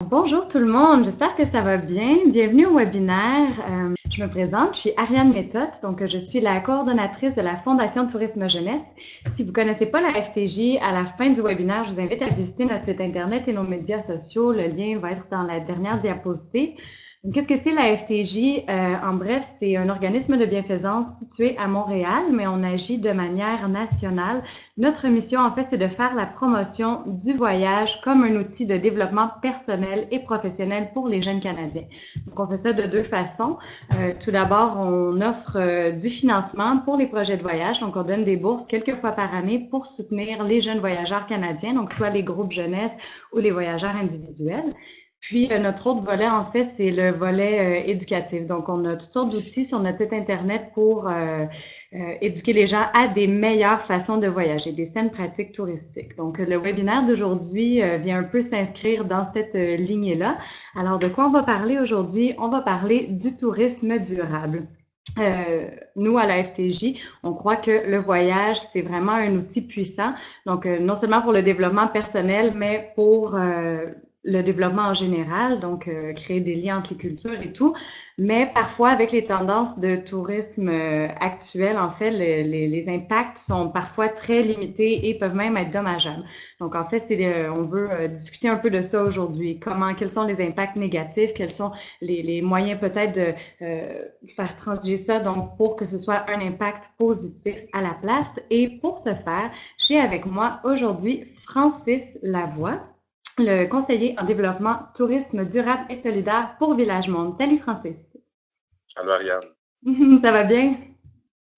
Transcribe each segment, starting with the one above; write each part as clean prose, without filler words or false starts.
Bonjour tout le monde, j'espère que ça va bien. Bienvenue au webinaire. Je me présente, je suis Ariane Méthode, donc je suis la coordonnatrice de la Fondation Tourisme Jeunesse. Si vous ne connaissez pas la FTJ, à la fin du webinaire, je vous invite à visiter notre site internet et nos médias sociaux. Le lien va être dans la dernière diapositive. Donc, qu'est-ce que c'est la FTJ? En bref, c'est un organisme de bienfaisance situé à Montréal, mais on agit de manière nationale. Notre mission, en fait, c'est de faire la promotion du voyage comme un outil de développement personnel et professionnel pour les jeunes Canadiens. Donc, on fait ça de deux façons. Tout d'abord, on offre du financement pour les projets de voyage. Donc, on donne des bourses quelques fois par année pour soutenir les jeunes voyageurs canadiens, donc soit les groupes jeunesse ou les voyageurs individuels. Puis, notre autre volet, en fait, c'est le volet éducatif. Donc, on a toutes sortes d'outils sur notre site Internet pour éduquer les gens à des meilleures façons de voyager, des saines pratiques touristiques. Donc, le webinaire d'aujourd'hui vient un peu s'inscrire dans cette lignée-là. Alors, de quoi on va parler aujourd'hui? On va parler du tourisme durable. Nous, à la FTJ, on croit que le voyage, c'est vraiment un outil puissant. Donc, non seulement pour le développement personnel, mais pour le développement en général, donc créer des liens entre les cultures et tout. Mais parfois, avec les tendances de tourisme actuelles, en fait, les impacts sont parfois très limités et peuvent même être dommageables. Donc, en fait, on veut discuter un peu de ça aujourd'hui. Quels sont les impacts négatifs, quels sont les moyens peut-être de faire transiger ça, donc pour que ce soit un impact positif à la place. Et pour ce faire, j'ai avec moi aujourd'hui Francis Lavoie, le conseiller en développement tourisme durable et solidaire pour Village Monde. Salut Francis. Allô Ariane, Ça va bien?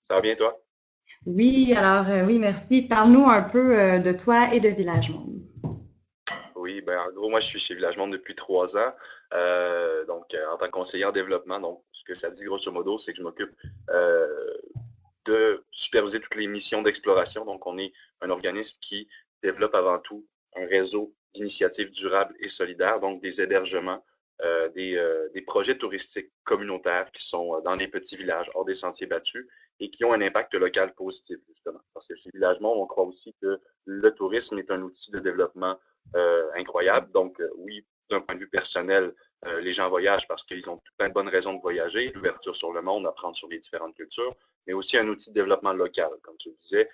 ça va bien toi? Oui, alors oui, merci. Parle-nous un peu de toi et de Village Monde. Oui, ben en gros, moi je suis chez Village Monde depuis 3 ans, en tant que conseiller en développement. Donc, ce que ça dit grosso modo, c'est que je m'occupe euh, de superviser toutes les missions d'exploration. Donc, on est un organisme qui développe avant tout un réseau d'initiatives durables et solidaires, donc des hébergements, des projets touristiques communautaires qui sont dans les petits villages, hors des sentiers battus, et qui ont un impact local positif, justement. Parce que chez Village Monde, on croit aussi que le tourisme est un outil de développement incroyable. Donc, oui, d'un point de vue personnel, les gens voyagent parce qu'ils ont plein de bonnes raisons de voyager, l'ouverture sur le monde, apprendre sur les différentes cultures, mais aussi un outil de développement local. Comme tu le disais,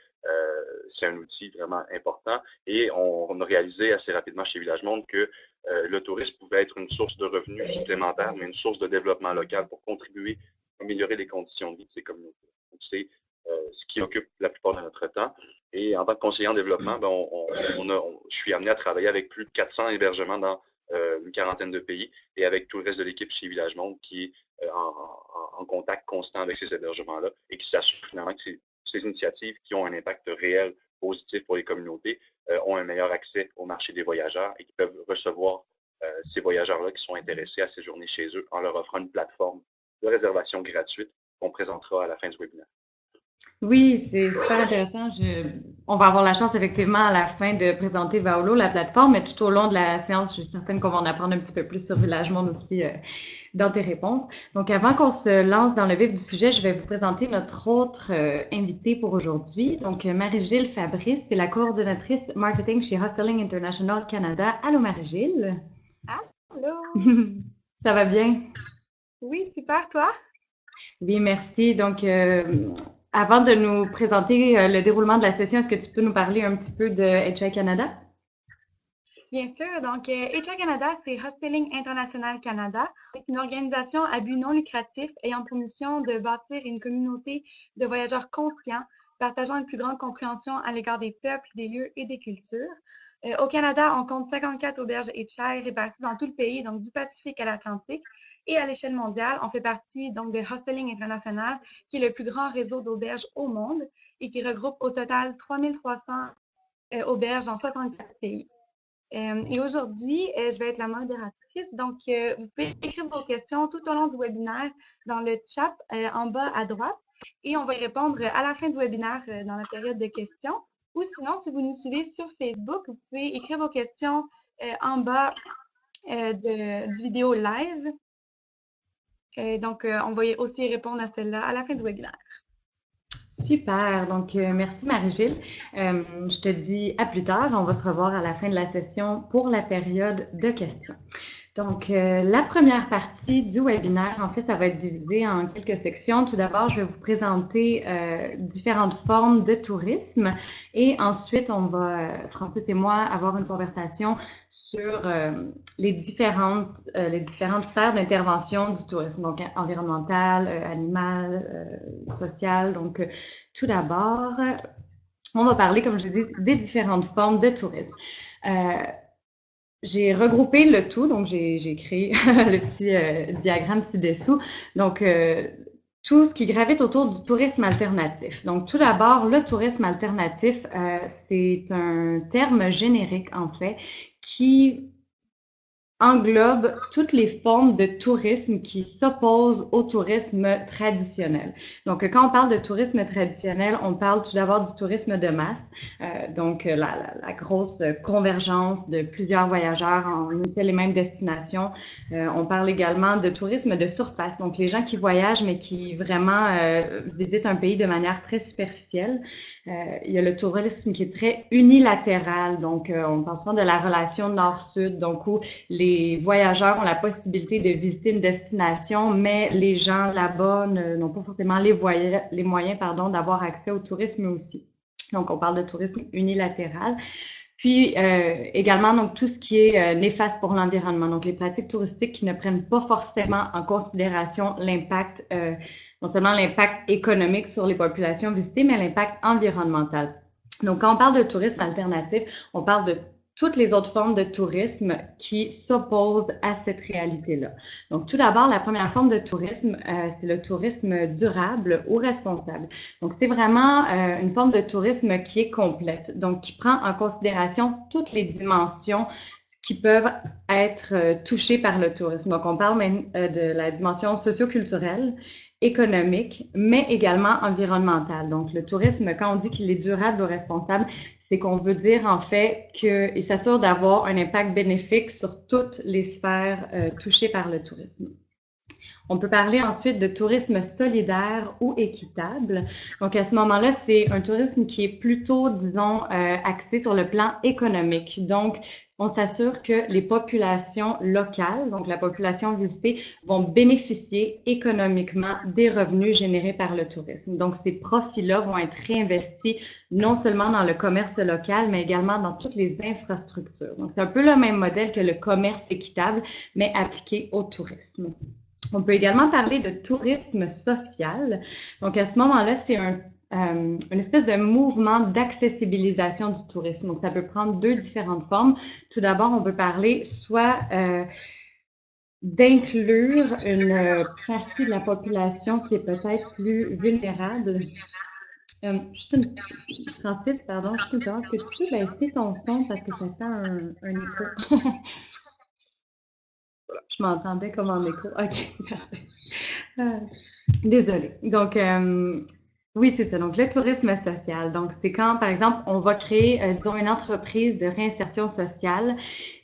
c'est un outil vraiment important et on a réalisé assez rapidement chez Village Monde que le tourisme pouvait être une source de revenus supplémentaires, mais une source de développement local pour contribuer à améliorer les conditions de vie de ces communautés. Donc, c'est ce qui occupe la plupart de notre temps. Et en tant que conseiller en développement, ben, je suis amené à travailler avec plus de 400 hébergements dans une quarantaine de pays et avec tout le reste de l'équipe chez Village Monde qui est en contact constant avec ces hébergements-là et qui s'assure finalement que ces initiatives qui ont un impact réel positif pour les communautés ont un meilleur accès au marché des voyageurs et qui peuvent recevoir ces voyageurs-là qui sont intéressés à séjourner chez eux en leur offrant une plateforme de réservation gratuite qu'on présentera à la fin du webinaire. Oui, c'est super intéressant. On va avoir la chance effectivement à la fin de présenter Vaolo, la plateforme, mais tout au long de la séance, je suis certaine qu'on va en apprendre un petit peu plus sur Village Monde aussi dans tes réponses. Donc, avant qu'on se lance dans le vif du sujet, je vais vous présenter notre autre invité pour aujourd'hui. Donc, Marie-Gilles Fabrice, c'est la coordonnatrice marketing chez Hostling International Canada. Allô, Marie-Gilles. Allô? Ça va bien? Oui, super, toi? Oui, merci. Donc, avant de nous présenter le déroulement de la session, est-ce que tu peux nous parler un petit peu de HI Canada? Bien sûr. Donc, HR Canada, c'est Hosteling International Canada. C'est une organisation à but non lucratif ayant pour mission de bâtir une communauté de voyageurs conscients, partageant une plus grande compréhension à l'égard des peuples, des lieux et des cultures. Au Canada, on compte 54 auberges HI réparties dans tout le pays, donc du Pacifique à l'Atlantique. Et à l'échelle mondiale, on fait partie donc de Hosteling International, qui est le plus grand réseau d'auberges au monde et qui regroupe au total 3300 auberges dans 64 pays. Et aujourd'hui, je vais être la modératrice. Donc, vous pouvez écrire vos questions tout au long du webinaire dans le chat en bas à droite et on va y répondre à la fin du webinaire dans la période de questions. Ou sinon, si vous nous suivez sur Facebook, vous pouvez écrire vos questions en bas du vidéo live. Donc, on va aussi y répondre à celle-là à la fin du webinaire. Super. Donc, merci Marie-Gilles. Je te dis à plus tard. On va se revoir à la fin de la session pour la période de questions. Donc, la première partie du webinaire, en fait, ça va être divisé en quelques sections. Tout d'abord, je vais vous présenter différentes formes de tourisme et ensuite, on va, Francis et moi, avoir une conversation sur les différentes sphères d'intervention du tourisme, donc environnemental, animal, social. Donc, tout d'abord, on va parler, comme je dis, des différentes formes de tourisme. J'ai regroupé le tout, donc j'ai créé le petit diagramme ci-dessous. Donc, tout ce qui gravite autour du tourisme alternatif. Donc, tout d'abord, le tourisme alternatif, c'est un terme générique, en fait, qui englobe toutes les formes de tourisme qui s'opposent au tourisme traditionnel. Donc, quand on parle de tourisme traditionnel, on parle tout d'abord du tourisme de masse, donc la grosse convergence de plusieurs voyageurs en une seule et même destination. On parle également de tourisme de surface, donc les gens qui voyagent mais qui vraiment visitent un pays de manière très superficielle. Il y a le tourisme qui est très unilatéral, donc on parle souvent de la relation nord-sud, donc où les voyageurs ont la possibilité de visiter une destination, mais les gens là-bas n'ont pas forcément les moyens d'avoir accès au tourisme aussi. Donc, on parle de tourisme unilatéral. Puis également, donc, tout ce qui est néfaste pour l'environnement, donc les pratiques touristiques qui ne prennent pas forcément en considération l'impact, non seulement l'impact économique sur les populations visitées, mais l'impact environnemental. Donc, quand on parle de tourisme alternatif, on parle de toutes les autres formes de tourisme qui s'opposent à cette réalité-là. Donc, tout d'abord, la première forme de tourisme, c'est le tourisme durable ou responsable. Donc, c'est vraiment une forme de tourisme qui est complète, donc qui prend en considération toutes les dimensions qui peuvent être touchées par le tourisme. Donc, on parle même de la dimension socio-culturelle, économique, mais également environnementale. Donc, le tourisme, quand on dit qu'il est durable ou responsable, c'est qu'on veut dire en fait qu'il s'assure d'avoir un impact bénéfique sur toutes les sphères touchées par le tourisme. On peut parler ensuite de tourisme solidaire ou équitable. Donc, à ce moment-là, c'est un tourisme qui est plutôt, disons, axé sur le plan économique. Donc, on s'assure que les populations locales, donc la population visitée, vont bénéficier économiquement des revenus générés par le tourisme. Donc, ces profits-là vont être réinvestis non seulement dans le commerce local, mais également dans toutes les infrastructures. Donc, c'est un peu le même modèle que le commerce équitable, mais appliqué au tourisme. On peut également parler de tourisme social. Donc, à ce moment-là, c'est une espèce de mouvement d'accessibilisation du tourisme. Donc, ça peut prendre deux différentes formes. Tout d'abord, on peut parler soit d'inclure une partie de la population qui est peut-être plus vulnérable. Francis, pardon, juste une seconde. Est-ce que tu peux baisser ton son parce que ça fait un écho? Je m'entendais comme en écho. OK, parfait. Désolée. Donc, oui, c'est ça. Donc, le tourisme social. Donc, c'est quand, par exemple, on va créer, disons, une entreprise de réinsertion sociale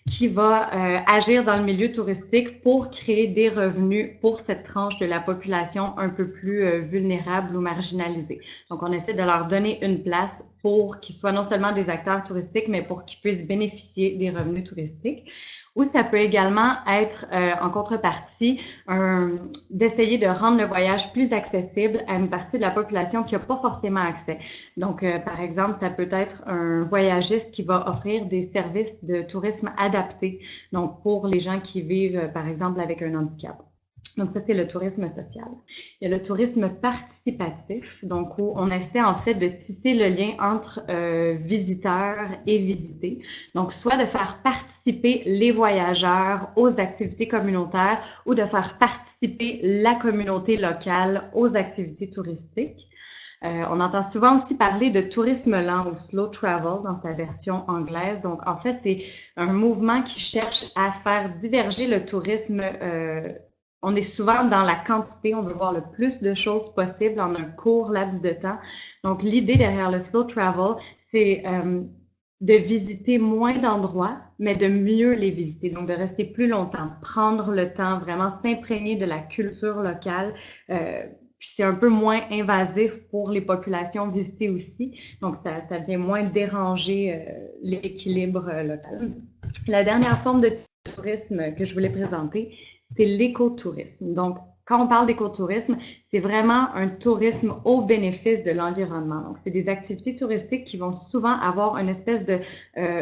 qui va agir dans le milieu touristique pour créer des revenus pour cette tranche de la population un peu plus vulnérable ou marginalisée. Donc, on essaie de leur donner une place pour qu'ils soient non seulement des acteurs touristiques, mais pour qu'ils puissent bénéficier des revenus touristiques. Ou ça peut également être, en contrepartie, d'essayer de rendre le voyage plus accessible à une partie de la population qui n'a pas forcément accès. Donc, par exemple, ça peut être un voyagiste qui va offrir des services de tourisme adaptés, donc pour les gens qui vivent, par exemple, avec un handicap. Donc, ça, c'est le tourisme social. Il y a le tourisme participatif, donc où on essaie en fait de tisser le lien entre visiteurs et visités. Donc, soit de faire participer les voyageurs aux activités communautaires ou de faire participer la communauté locale aux activités touristiques. On entend souvent aussi parler de tourisme lent ou slow travel dans sa version anglaise. Donc, en fait, c'est un mouvement qui cherche à faire diverger le tourisme. On est souvent dans la quantité, on veut voir le plus de choses possibles en un court laps de temps. Donc, l'idée derrière le slow travel, c'est de visiter moins d'endroits, mais de mieux les visiter. Donc, de rester plus longtemps, prendre le temps, vraiment s'imprégner de la culture locale. Puis c'est un peu moins invasif pour les populations visitées aussi. Donc, ça vient moins déranger l'équilibre local. La dernière forme de tourisme que je voulais présenter, c'est l'écotourisme. Donc, quand on parle d'écotourisme, c'est vraiment un tourisme au bénéfice de l'environnement. Donc, c'est des activités touristiques qui vont souvent avoir une espèce de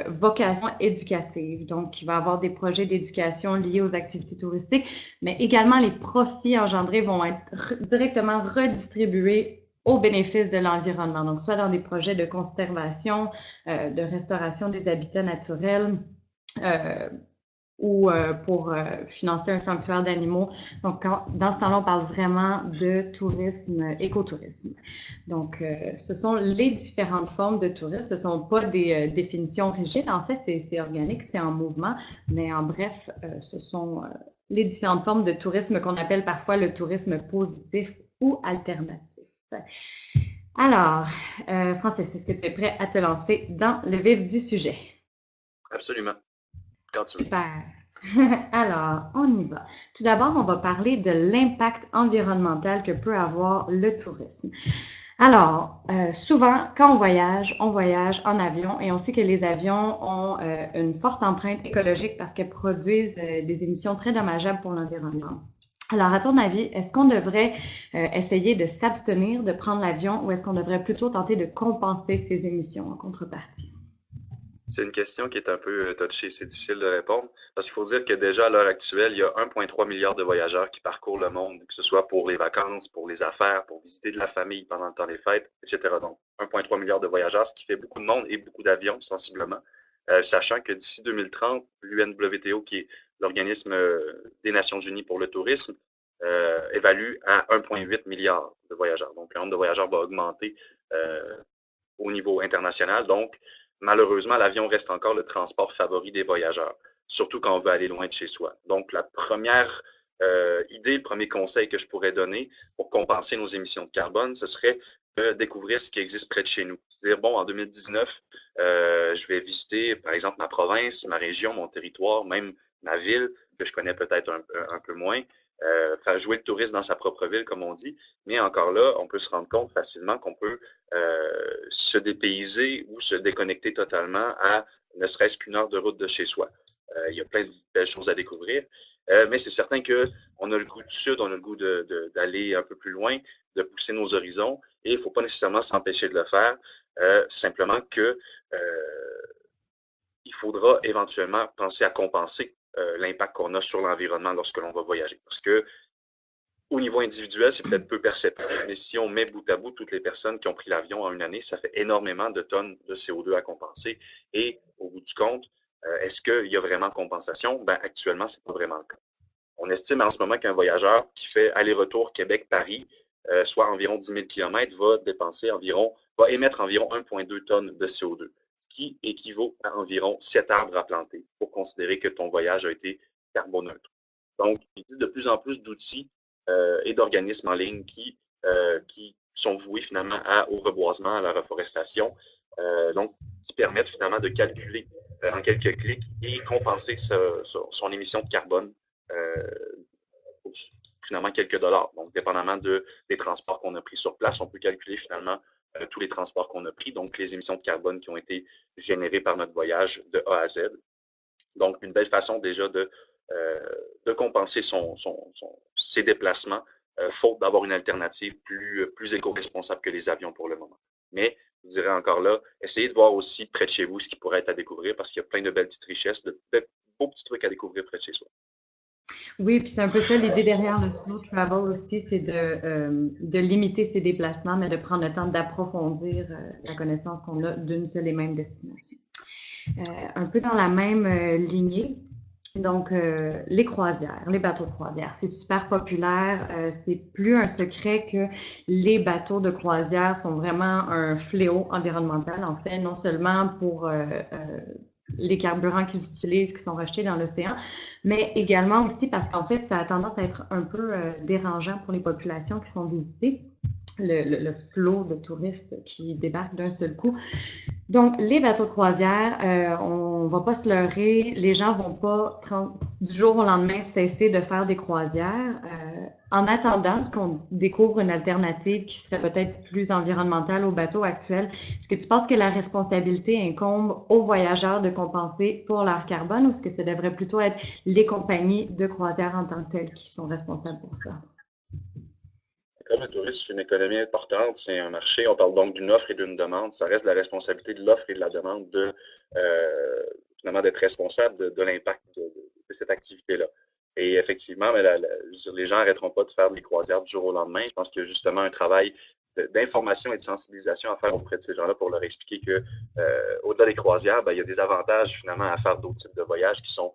vocation éducative. Donc, il va y avoir des projets d'éducation liés aux activités touristiques, mais également les profits engendrés vont être directement redistribués au bénéfice de l'environnement. Donc, soit dans des projets de conservation, de restauration des habitats naturels, ou pour financer un sanctuaire d'animaux. Donc, dans ce temps-là, on parle vraiment de tourisme, écotourisme. Donc, ce sont les différentes formes de tourisme. Ce ne sont pas des définitions rigides. En fait, c'est organique, c'est en mouvement. Mais en bref, ce sont les différentes formes de tourisme qu'on appelle parfois le tourisme positif ou alternatif. Alors, Francis, est-ce que tu es prêt à te lancer dans le vif du sujet? Absolument. Quand tu veux. Super. Alors, on y va. Tout d'abord, on va parler de l'impact environnemental que peut avoir le tourisme. Alors, souvent, quand on voyage en avion et on sait que les avions ont une forte empreinte écologique parce qu'elles produisent des émissions très dommageables pour l'environnement. Alors, à ton avis, est-ce qu'on devrait essayer de s'abstenir de prendre l'avion ou est-ce qu'on devrait plutôt tenter de compenser ces émissions en contrepartie? C'est une question qui est un peu touchée, c'est difficile de répondre, parce qu'il faut dire que déjà à l'heure actuelle, il y a 1,3 milliard de voyageurs qui parcourent le monde, que ce soit pour les vacances, pour les affaires, pour visiter de la famille pendant le temps des fêtes, etc. Donc, 1,3 milliard de voyageurs, ce qui fait beaucoup de monde et beaucoup d'avions, sensiblement, sachant que d'ici 2030, l'UNWTO, qui est l'organisme des Nations Unies pour le tourisme, évalue à 1,8 milliard de voyageurs. Donc, le nombre de voyageurs va augmenter au niveau international. Donc, malheureusement, l'avion reste encore le transport favori des voyageurs, surtout quand on veut aller loin de chez soi. Donc, la première idée, le premier conseil que je pourrais donner pour compenser nos émissions de carbone, ce serait de découvrir ce qui existe près de chez nous. C'est-à-dire, bon, en 2019, je vais visiter, par exemple, ma province, ma région, mon territoire, même ma ville, que je connais peut-être un peu moins, faire jouer le touriste dans sa propre ville, comme on dit. Mais encore là, on peut se rendre compte facilement qu'on peut se dépayser ou se déconnecter totalement à ne serait-ce qu'une heure de route de chez soi. Il y a plein de belles choses à découvrir, mais c'est certain qu'on a le goût du sud, on a le goût d'aller un peu plus loin, de pousser nos horizons, et il ne faut pas nécessairement s'empêcher de le faire, simplement que il faudra éventuellement penser à compenser l'impact qu'on a sur l'environnement lorsque l'on va voyager. Parce que au niveau individuel, c'est peut-être peu perceptible, mais si on met bout à bout toutes les personnes qui ont pris l'avion en une année, ça fait énormément de tonnes de CO2 à compenser. Et au bout du compte, est-ce qu'il y a vraiment compensation? Ben, actuellement, c'est pas vraiment le cas. On estime en ce moment qu'un voyageur qui fait aller-retour Québec-Paris, soit environ 10 000 km, va émettre environ 1,2 tonnes de CO2, ce qui équivaut à environ 7 arbres à planter pour considérer que ton voyage a été carboneutre. Donc, il existe de plus en plus d'outils et d'organismes en ligne qui sont voués finalement au reboisement, à la reforestation, donc qui permettent finalement de calculer en quelques clics et compenser son émission de carbone pour finalement quelques dollars. Donc, dépendamment des transports qu'on a pris sur place, on peut calculer finalement tous les transports qu'on a pris, donc les émissions de carbone qui ont été générées par notre voyage de A à Z. Donc, une belle façon déjà de compenser ses déplacements, faute d'avoir une alternative plus éco-responsable que les avions pour le moment. Mais, je dirais encore là, essayez de voir aussi près de chez vous ce qui pourrait être à découvrir parce qu'il y a plein de belles petites richesses, de beaux petits trucs à découvrir près de chez soi. Oui, puis c'est un peu ça l'idée derrière le slow travel aussi, c'est de limiter ses déplacements, mais de prendre le temps d'approfondir la connaissance qu'on a d'une seule et même destination. Un peu dans la même lignée, donc les croisières, les bateaux de croisière, c'est super populaire. C'est plus un secret que les bateaux de croisière sont vraiment un fléau environnemental, en fait, non seulement pour les carburants qu'ils utilisent, qui sont rejetés dans l'océan, mais également aussi parce qu'en fait, ça a tendance à être un peu dérangeant pour les populations qui sont visitées, le flot de touristes qui débarquent d'un seul coup. Donc, les bateaux de croisière, on va pas se leurrer, les gens vont pas du jour au lendemain cesser de faire des croisières. En attendant qu'on découvre une alternative qui serait peut-être plus environnementale au bateau actuel, est-ce que tu penses que la responsabilité incombe aux voyageurs de compenser pour leur carbone ou est-ce que ça devrait plutôt être les compagnies de croisière en tant que telles qui sont responsables pour ça? Comme le tourisme, c'est une économie importante, c'est un marché, on parle donc d'une offre et d'une demande. Ça reste la responsabilité de l'offre et de la demande finalement d'être responsable de l'impact de cette activité-là. Et effectivement, mais les gens n'arrêteront pas de faire des croisières du jour au lendemain. Je pense qu'il y a justement un travail d'information et de sensibilisation à faire auprès de ces gens-là pour leur expliquer que au-delà des croisières, ben, il y a des avantages finalement à faire d'autres types de voyages qui sont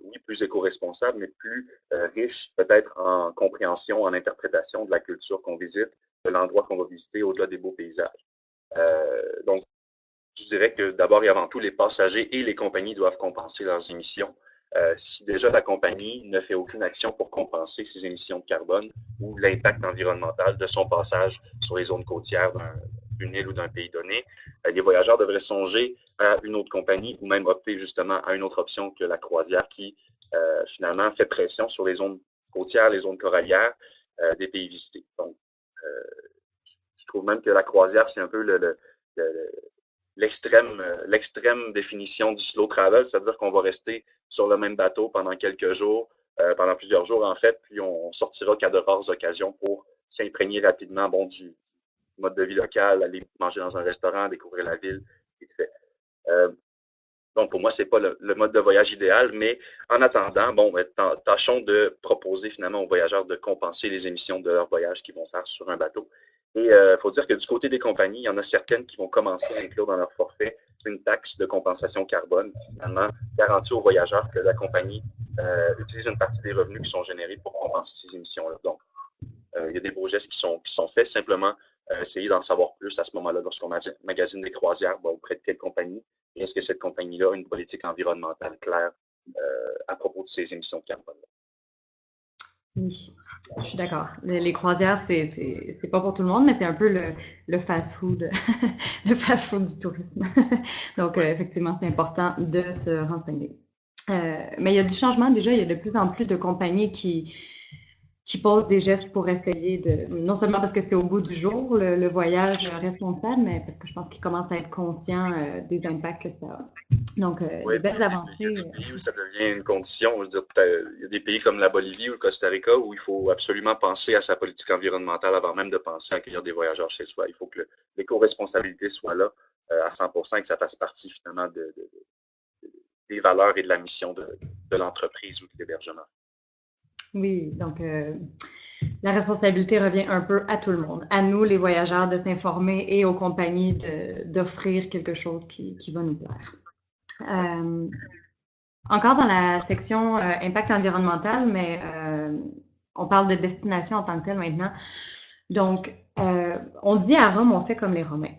oui, plus éco-responsables, mais plus riches peut-être en compréhension, en interprétation de la culture qu'on visite, de l'endroit qu'on va visiter au-delà des beaux paysages. Donc, je dirais que d'abord et avant tout, les passagers et les compagnies doivent compenser leurs émissions. Si déjà la compagnie ne fait aucune action pour compenser ses émissions de carbone ou l'impact environnemental de son passage sur les zones côtières d'une île ou d'un pays donné, les voyageurs devraient songer à une autre compagnie ou même opter justement à une autre option que la croisière qui finalement fait pression sur les zones côtières, les zones corallières des pays visités. Donc, euh, je trouve même que la croisière, c'est un peu l'extrême définition du slow travel, c'est-à-dire qu'on va rester sur le même bateau pendant quelques jours, pendant plusieurs jours en fait, puis on sortira qu'à de rares occasions pour s'imprégner rapidement bon, du mode de vie local, aller manger dans un restaurant, découvrir la ville, vite fait. Donc, pour moi, c'est pas le mode de voyage idéal, mais en attendant, bon, tâchons de proposer finalement aux voyageurs de compenser les émissions de leur voyage qu'ils vont faire sur un bateau. Et il faut dire que du côté des compagnies, il y en a certaines qui vont commencer à inclure dans leur forfait une taxe de compensation carbone qui finalement garantit aux voyageurs que la compagnie utilise une partie des revenus qui sont générés pour compenser ces émissions-là. Donc, il y a des beaux gestes qui sont faits. Simplement, essayer d'en savoir plus à ce moment-là lorsqu'on magasine des croisières auprès de quelle compagnie et est-ce que cette compagnie-là a une politique environnementale claire à propos de ses émissions de carbone. Oui, je suis d'accord. Les croisières, c'est pas pour tout le monde, mais c'est un peu le fast-food, le fast-food du tourisme. Donc, Oui, effectivement, c'est important de se renseigner. Mais il y a du changement déjà. Il y a de plus en plus de compagnies qui posent des gestes pour essayer de, non seulement parce que c'est au bout du jour, le voyage responsable, mais parce que je pense qu'ils commencent à être conscients des impacts que ça a. Donc, oui, des puis belles il y a avancées. des pays où ça devient une condition. Je veux dire, il y a des pays comme la Bolivie ou le Costa Rica où il faut absolument penser à sa politique environnementale avant même de penser à accueillir des voyageurs chez soi. Il faut que l'éco-responsabilité soit là à 100% et que ça fasse partie finalement des valeurs et de la mission de l'entreprise ou de l'hébergement. Oui, donc la responsabilité revient un peu à tout le monde, à nous les voyageurs de Effectivement. s'informer et aux compagnies d'offrir quelque chose qui va nous plaire. Oui. Euh, Encore dans la section impact environnemental, mais on parle de destination en tant que telle maintenant. Donc, on dit à Rome, on fait comme les Romains.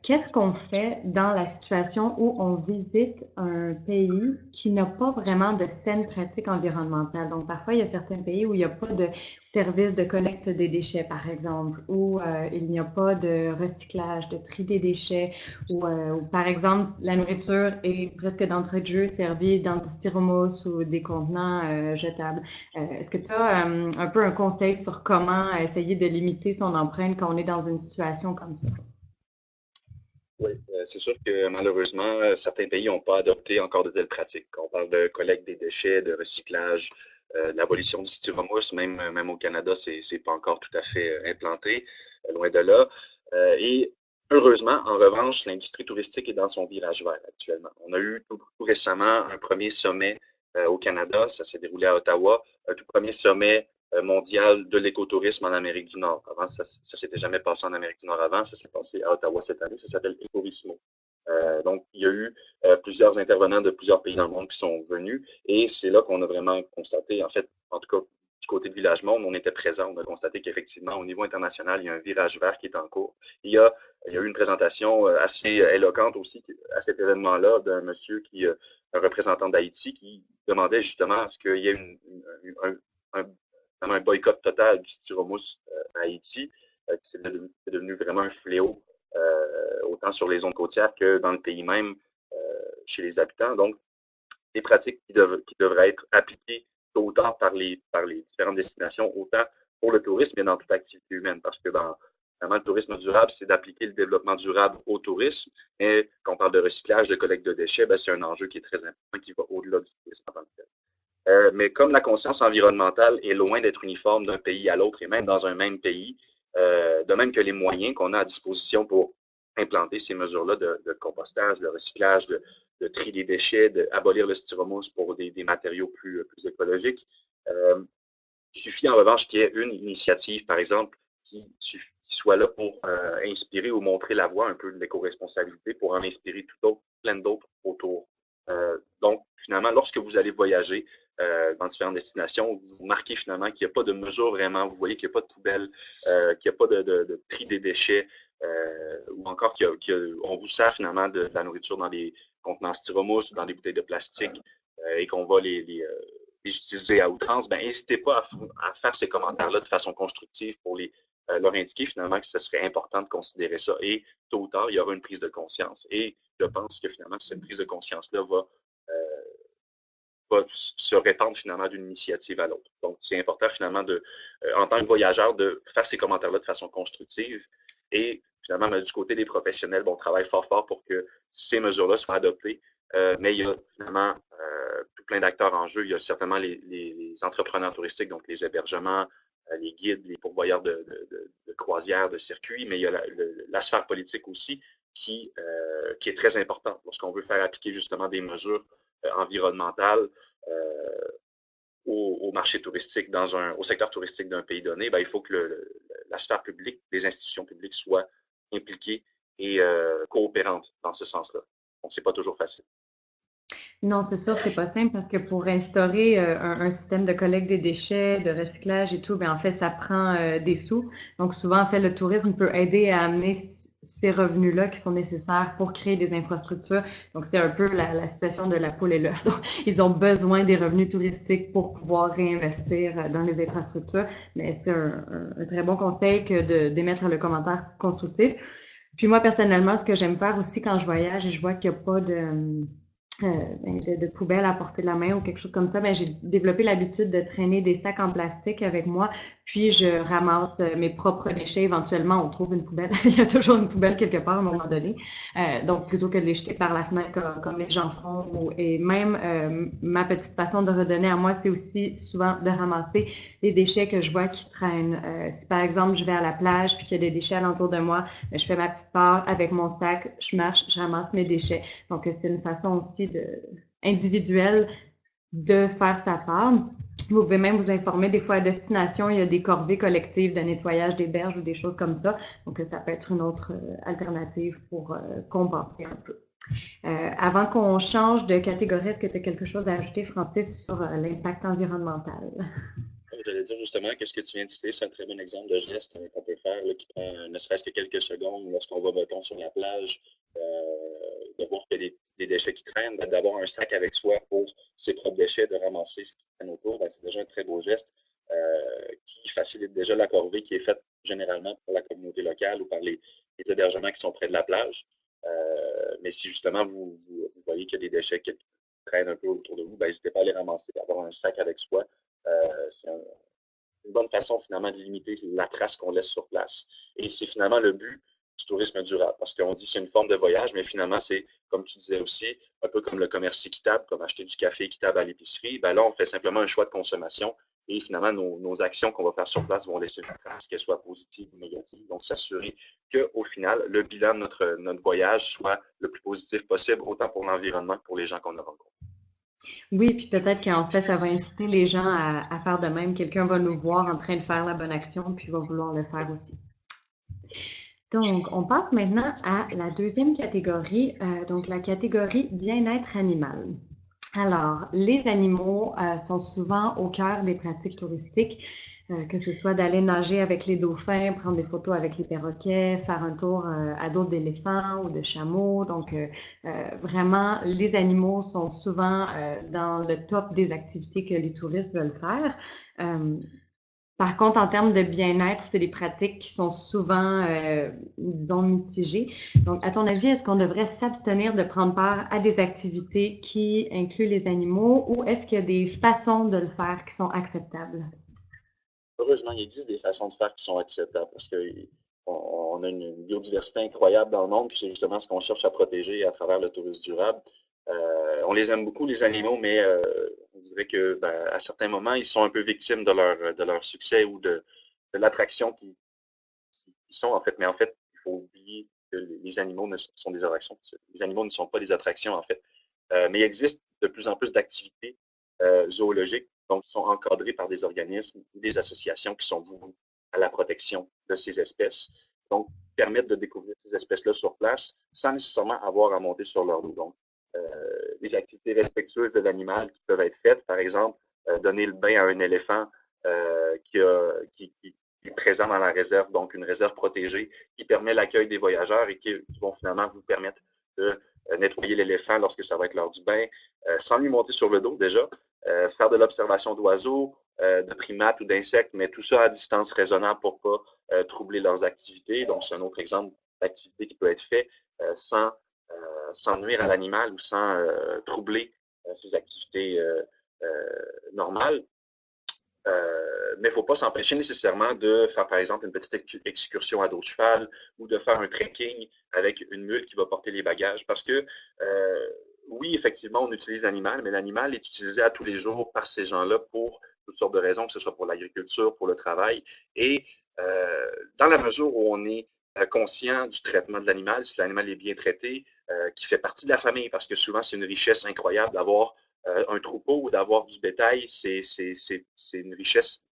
Qu'est-ce qu'on fait dans la situation où on visite un pays qui n'a pas vraiment de saines pratiques environnementales? Donc, parfois, il y a certains pays où il n'y a pas de service de collecte des déchets, par exemple, où il n'y a pas de recyclage, de tri des déchets, ou par exemple, la nourriture est presque d'entrée de jeu servie dans du styromousse ou des contenants jetables. Est-ce que tu as un peu un conseil sur comment essayer de limiter son empreinte quand on est dans une situation comme ça? Oui, c'est sûr que malheureusement, certains pays n'ont pas adopté encore de telles pratiques. On parle de collecte des déchets, de recyclage, l'abolition du styromousse, même au Canada, c'est pas encore tout à fait implanté, loin de là. Et heureusement, en revanche, l'industrie touristique est dans son virage vert actuellement. On a eu tout récemment un premier sommet au Canada, ça s'est déroulé à Ottawa, un tout premier sommet mondial de l'écotourisme en Amérique du Nord. Avant, ça s'était jamais passé en Amérique du Nord avant, ça s'est passé à Ottawa cette année, ça s'appelle Ecovismo. Donc, il y a eu plusieurs intervenants de plusieurs pays dans le monde qui sont venus et c'est là qu'on a vraiment constaté, en fait, en tout cas, du côté de Village Monde, on était présent, on a constaté qu'effectivement, au niveau international, il y a un virage vert qui est en cours. Il y a eu une présentation assez éloquente aussi à cet événement-là d'un monsieur un représentant d'Haïti qui demandait justement à ce qu'il y ait un, un boycott total du styromousse à Haïti, qui est devenu vraiment un fléau, autant sur les zones côtières que dans le pays même, chez les habitants. Donc, des pratiques qui devraient être appliquées tôt ou tard par les différentes destinations, autant pour le tourisme et dans toute activité humaine. Parce que vraiment, le tourisme durable, c'est d'appliquer le développement durable au tourisme. Et quand on parle de recyclage, de collecte de déchets, ben, c'est un enjeu qui est très important, qui va au-delà du tourisme en tant que tel. Mais comme la conscience environnementale est loin d'être uniforme d'un pays à l'autre et même dans un même pays, de même que les moyens qu'on a à disposition pour implanter ces mesures-là de compostage, de recyclage, de tri des déchets, d'abolir le styromousse pour des matériaux plus écologiques. Il suffit en revanche qu'il y ait une initiative, par exemple, qui soit là pour inspirer ou montrer la voie un peu de l'éco-responsabilité pour en inspirer plein d'autres autour. Donc, finalement, lorsque vous allez voyager dans différentes destinations, vous remarquez finalement qu'il n'y a pas de mesure vraiment, vous voyez qu'il n'y a pas de poubelle, qu'il n'y a pas de tri des déchets, ou encore qu'on vous sert finalement de la nourriture dans des contenants styromousse ou dans des bouteilles de plastique et qu'on va les utiliser à outrance, ben n'hésitez pas à faire ces commentaires-là de façon constructive pour leur indiquer finalement que ce serait important de considérer ça. Et tôt ou tard, il y aura une prise de conscience. Et je pense que finalement, cette prise de conscience-là va se répandre finalement d'une initiative à l'autre. Donc, c'est important finalement en tant que voyageur, de faire ces commentaires-là de façon constructive. Et finalement, du côté des professionnels, on travaille fort pour que ces mesures-là soient adoptées. Mais il y a finalement tout plein d'acteurs en jeu. Il y a certainement les entrepreneurs touristiques, donc les hébergements, les guides, les pourvoyeurs de croisières, de circuits, mais il y a la sphère politique aussi qui est très importante lorsqu'on veut faire appliquer justement des mesures environnementales au marché touristique, au secteur touristique d'un pays donné. Ben, il faut que la sphère publique, les institutions publiques soient impliquées et coopérantes dans ce sens-là. Donc, c'est pas toujours facile. Non, c'est sûr, c'est pas simple parce que pour instaurer un système de collecte des déchets, de recyclage et tout, ben en fait, ça prend des sous. Donc souvent, en fait, le tourisme peut aider à amener ces revenus-là qui sont nécessaires pour créer des infrastructures. Donc c'est un peu la situation de la poule et l'œuf. Donc ils ont besoin des revenus touristiques pour pouvoir réinvestir dans les infrastructures. Mais c'est un très bon conseil que d'émettre le commentaire constructif. Puis moi, personnellement, ce que j'aime faire aussi quand je voyage et je vois qu'il n'y a pas de poubelle à portée de la main ou quelque chose comme ça, ben, j'ai développé l'habitude de traîner des sacs en plastique avec moi, puis je ramasse mes propres déchets. Éventuellement, on trouve une poubelle. Il y a toujours une poubelle quelque part à un moment donné. Donc, plutôt que de les jeter par la fenêtre comme les gens font. Et même, ma petite façon de redonner à moi, c'est aussi souvent de ramasser les déchets que je vois qui traînent. Si par exemple, je vais à la plage puis qu'il y a des déchets alentour de moi, ben, je fais ma petite part avec mon sac, je marche, je ramasse mes déchets. Donc, c'est une façon aussi individuelle de faire sa part. Vous pouvez même vous informer, des fois à destination, il y a des corvées collectives de nettoyage des berges ou des choses comme ça. Donc, ça peut être une autre alternative pour compenser un peu. Avant qu'on change de catégorie, est-ce que tu as quelque chose à ajouter, Francis, sur l'impact environnemental? J'allais dire justement que ce que tu viens de citer, c'est un très bon exemple de geste qu'on peut faire, là, qui prend ne serait-ce que quelques secondes lorsqu'on va, mettons, sur la plage, de voir qu'il y a des déchets qui traînent, d'avoir un sac avec soi pour ses propres déchets, de ramasser ce qui traîne autour, ben, c'est déjà un très beau geste qui facilite déjà la corvée qui est faite généralement par la communauté locale ou par les hébergements qui sont près de la plage. Mais si justement vous voyez qu'il y a des déchets qui traînent un peu autour de vous, ben, n'hésitez pas à les ramasser, d'avoir un sac avec soi. C'est une bonne façon finalement de limiter la trace qu'on laisse sur place. Et c'est finalement le but du tourisme durable, parce qu'on dit que c'est une forme de voyage, mais finalement c'est, comme tu disais aussi, un peu comme le commerce équitable, comme acheter du café équitable à l'épicerie. Ben là, on fait simplement un choix de consommation et finalement nos actions qu'on va faire sur place vont laisser une trace, qu'elle soit positive ou négative. Donc s'assurer qu'au final, le bilan de notre voyage soit le plus positif possible, autant pour l'environnement que pour les gens qu'on a rencontrés. Oui, puis peut-être qu'en fait, ça va inciter les gens à faire de même. Quelqu'un va nous voir en train de faire la bonne action, puis va vouloir le faire aussi. Donc, on passe maintenant à la deuxième catégorie, donc la catégorie bien-être animal. Alors, les animaux sont souvent au cœur des pratiques touristiques, que ce soit d'aller nager avec les dauphins, prendre des photos avec les perroquets, faire un tour à dos d'éléphants ou de chameaux. Donc, vraiment, les animaux sont souvent dans le top des activités que les touristes veulent faire. Par contre, en termes de bien-être, c'est des pratiques qui sont souvent, disons, mitigées. Donc, à ton avis, est-ce qu'on devrait s'abstenir de prendre part à des activités qui incluent les animaux ou est-ce qu'il y a des façons de le faire qui sont acceptables? Heureusement, il existe des façons de faire qui sont acceptables parce que on a une biodiversité incroyable dans le monde, puis c'est justement ce qu'on cherche à protéger à travers le tourisme durable. On les aime beaucoup, les animaux, mais on dirait que à certains moments, ils sont un peu victimes de leur succès ou de l'attraction qui sont en fait. Mais en fait, il faut oublier que les animaux sont des attractions. Les animaux ne sont pas des attractions, en fait. Mais il existe de plus en plus d'activités zoologiques, donc qui sont encadrées par des organismes ou des associations qui sont vouées à la protection de ces espèces. Donc, permettre de découvrir ces espèces-là sur place sans nécessairement avoir à monter sur leur dos. Donc, des activités respectueuses de l'animal qui peuvent être faites, par exemple, donner le bain à un éléphant qui est présent dans la réserve, donc une réserve protégée qui permet l'accueil des voyageurs et qui vont finalement vous permettre de nettoyer l'éléphant lorsque ça va être l'heure du bain, sans lui monter sur le dos déjà, faire de l'observation d'oiseaux, de primates ou d'insectes, mais tout ça à distance raisonnable pour pas troubler leurs activités. Donc, c'est un autre exemple d'activité qui peut être fait sans nuire à l'animal ou sans troubler ses activités normales. Mais il ne faut pas s'empêcher nécessairement de faire, par exemple, une petite excursion à dos de cheval ou de faire un trekking avec une mule qui va porter les bagages. Parce que, oui, effectivement, on utilise l'animal, mais l'animal est utilisé à tous les jours par ces gens-là pour toutes sortes de raisons, que ce soit pour l'agriculture, pour le travail. Et dans la mesure où on est conscient du traitement de l'animal, si l'animal est bien traité, qui fait partie de la famille, parce que souvent, c'est une richesse incroyable d'avoir un troupeau ou d'avoir du bétail, c'est une richesse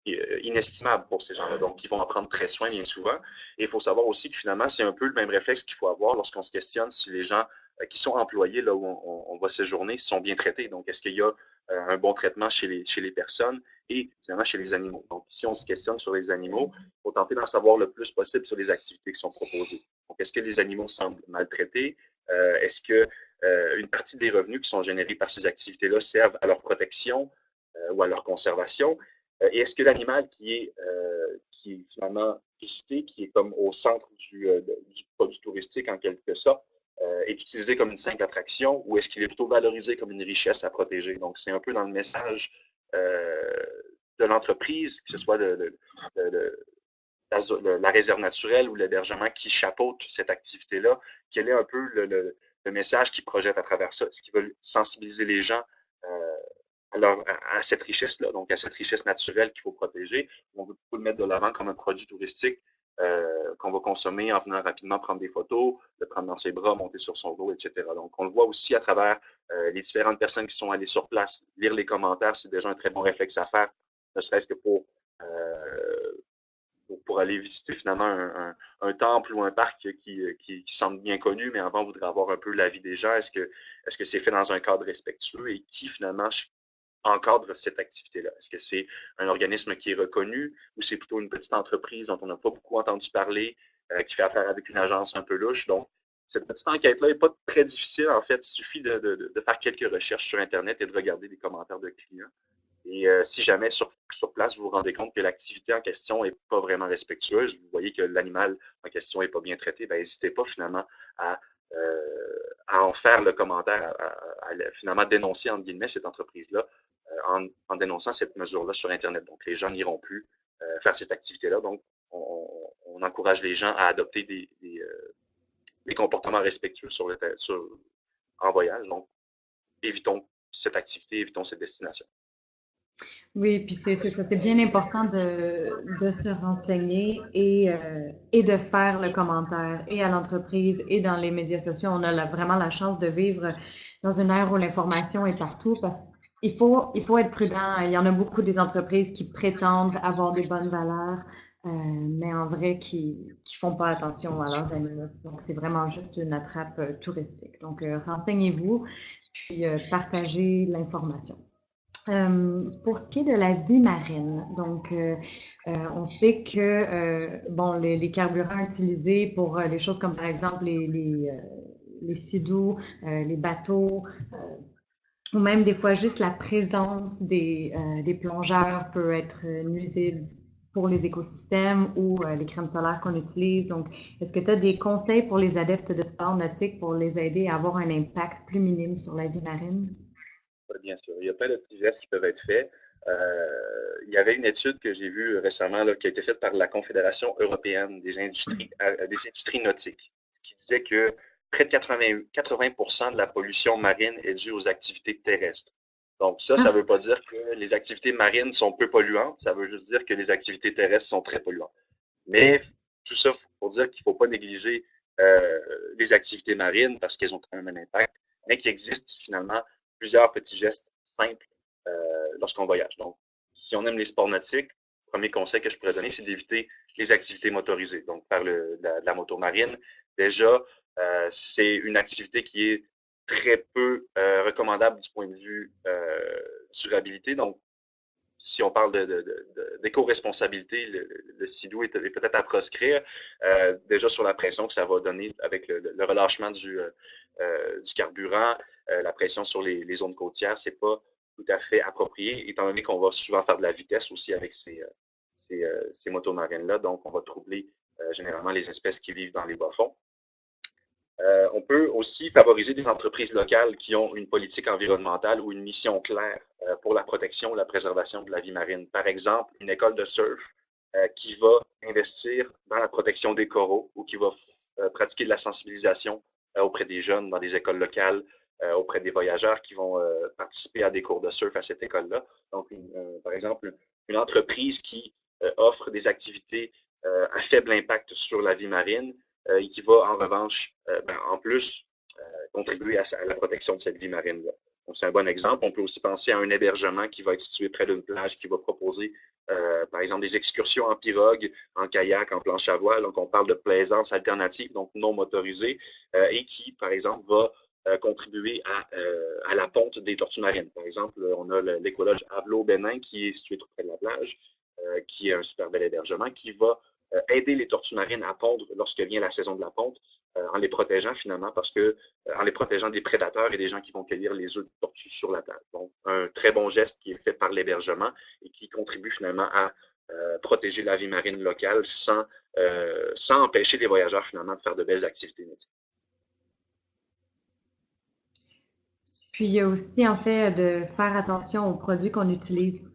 inestimable pour ces gens-là. Donc, ils vont en prendre très soin bien souvent. Et il faut savoir aussi que finalement, c'est un peu le même réflexe qu'il faut avoir lorsqu'on se questionne si les gens qui sont employés là où on va séjourner sont bien traités. Donc, est-ce qu'il y a un bon traitement chez les personnes et finalement chez les animaux. Donc, si on se questionne sur les animaux, il faut tenter d'en savoir le plus possible sur les activités qui sont proposées. Donc, est-ce que les animaux semblent maltraités? Est-ce que une partie des revenus qui sont générés par ces activités-là servent à leur protection ou à leur conservation? Et est-ce que l'animal qui est finalement visité, qui est comme au centre du produit touristique en quelque sorte, est utilisé comme une simple attraction ou est-ce qu'il est plutôt valorisé comme une richesse à protéger? Donc, c'est un peu dans le message de l'entreprise, que ce soit la réserve naturelle ou l'hébergement qui chapeaute cette activité-là, quel est un peu le message qu'ils projettent à travers ça? Est-ce qu'ils veulent sensibiliser les gens à cette richesse-là, donc à cette richesse naturelle qu'il faut protéger? On veut beaucoup le mettre de l'avant comme un produit touristique qu'on va consommer en venant rapidement prendre des photos, le prendre dans ses bras, monter sur son dos, etc. Donc, on le voit aussi à travers les différentes personnes qui sont allées sur place. Lire les commentaires, c'est déjà un très bon réflexe à faire, ne serait-ce que pour aller visiter finalement un temple ou un parc qui semble bien connu, mais avant, on voudrait avoir un peu l'avis des gens. Est-ce que c'est fait dans un cadre respectueux et qui finalement encadre cette activité-là? Est-ce que c'est un organisme qui est reconnu ou c'est plutôt une petite entreprise dont on n'a pas beaucoup entendu parler, qui fait affaire avec une agence un peu louche? Donc, cette petite enquête-là n'est pas très difficile. En fait, il suffit de faire quelques recherches sur Internet et de regarder des commentaires de clients. Et si jamais sur place, vous vous rendez compte que l'activité en question n'est pas vraiment respectueuse, vous voyez que l'animal en question n'est pas bien traité, ben, n'hésitez pas finalement à en faire le commentaire, à finalement dénoncer, entre guillemets, cette entreprise-là en dénonçant cette mesure-là sur Internet. Donc, les gens n'iront plus faire cette activité-là. Donc, on encourage les gens à adopter des comportements respectueux en voyage. Donc, évitons cette activité, évitons cette destination. Oui, puis c'est ça, c'est bien important de se renseigner et de faire le commentaire et à l'entreprise et dans les médias sociaux. On a vraiment la chance de vivre dans une ère où l'information est partout parce qu'il faut être prudent. Il y en a beaucoup des entreprises qui prétendent avoir des bonnes valeurs, mais en vrai qui font pas attention à leurs animaux. Donc c'est vraiment juste une attrape touristique. Donc renseignez-vous puis partagez l'information. Pour ce qui est de la vie marine, donc on sait que bon les carburants utilisés pour les choses comme par exemple les sidous, les bateaux ou même des fois juste la présence des plongeurs peut être nuisible pour les écosystèmes ou les crèmes solaires qu'on utilise. Donc, est-ce que tu as des conseils pour les adeptes de sport nautique pour les aider à avoir un impact plus minime sur la vie marine? Oui, bien sûr. Il y a plein de petits gestes qui peuvent être faits. Il y avait une étude que j'ai vue récemment là, qui a été faite par la Confédération européenne des industries nautiques, qui disait que près de 80% de la pollution marine est due aux activités terrestres. Donc ça Ah, ne veut pas dire que les activités marines sont peu polluantes, ça veut juste dire que les activités terrestres sont très polluantes. Mais tout ça pour dire qu'il ne faut pas négliger les activités marines parce qu'elles ont quand même un impact, mais qu'il existe finalement plusieurs petits gestes simples lorsqu'on voyage. Donc, si on aime les sports nautiques, le premier conseil que je pourrais donner, c'est d'éviter les activités motorisées. Donc, faire de la moto marine, déjà, c'est une activité qui est très peu recommandable du point de vue durabilité. Donc, si on parle d'éco-responsabilité, le CIDO est peut-être à proscrire, déjà sur la pression que ça va donner avec le relâchement du carburant, la pression sur les zones côtières, c'est pas tout à fait approprié, étant donné qu'on va souvent faire de la vitesse aussi avec ces motos marines-là, donc on va troubler généralement les espèces qui vivent dans les bas-fonds. On peut aussi favoriser des entreprises locales qui ont une politique environnementale ou une mission claire pour la protection ou la préservation de la vie marine. Par exemple, une école de surf qui va investir dans la protection des coraux ou qui va pratiquer de la sensibilisation auprès des jeunes dans des écoles locales, auprès des voyageurs qui vont participer à des cours de surf à cette école-là. Donc, par exemple, une entreprise qui offre des activités à faible impact sur la vie marine et qui va en revanche, en plus, contribuer à la protection de cette vie marine-là. Donc, c'est un bon exemple. On peut aussi penser à un hébergement qui va être situé près d'une plage, qui va proposer, par exemple, des excursions en pirogue, en kayak, en planche à voile. Donc, on parle de plaisance alternative, donc non motorisée, et qui, par exemple, va contribuer à la ponte des tortues marines. Par exemple, on a l'écologe Avelot Bénin qui est situé tout près de la plage, qui est un super bel hébergement, qui va aider les tortues marines à pondre lorsque vient la saison de la ponte, en les protégeant finalement, parce que en les protégeant des prédateurs et des gens qui vont cueillir les œufs de tortues sur la plage. Donc, un très bon geste qui est fait par l'hébergement et qui contribue finalement à protéger la vie marine locale sans empêcher les voyageurs finalement de faire de belles activités nautiques. puis il y a aussi en fait de faire attention aux produits qu'on utilise.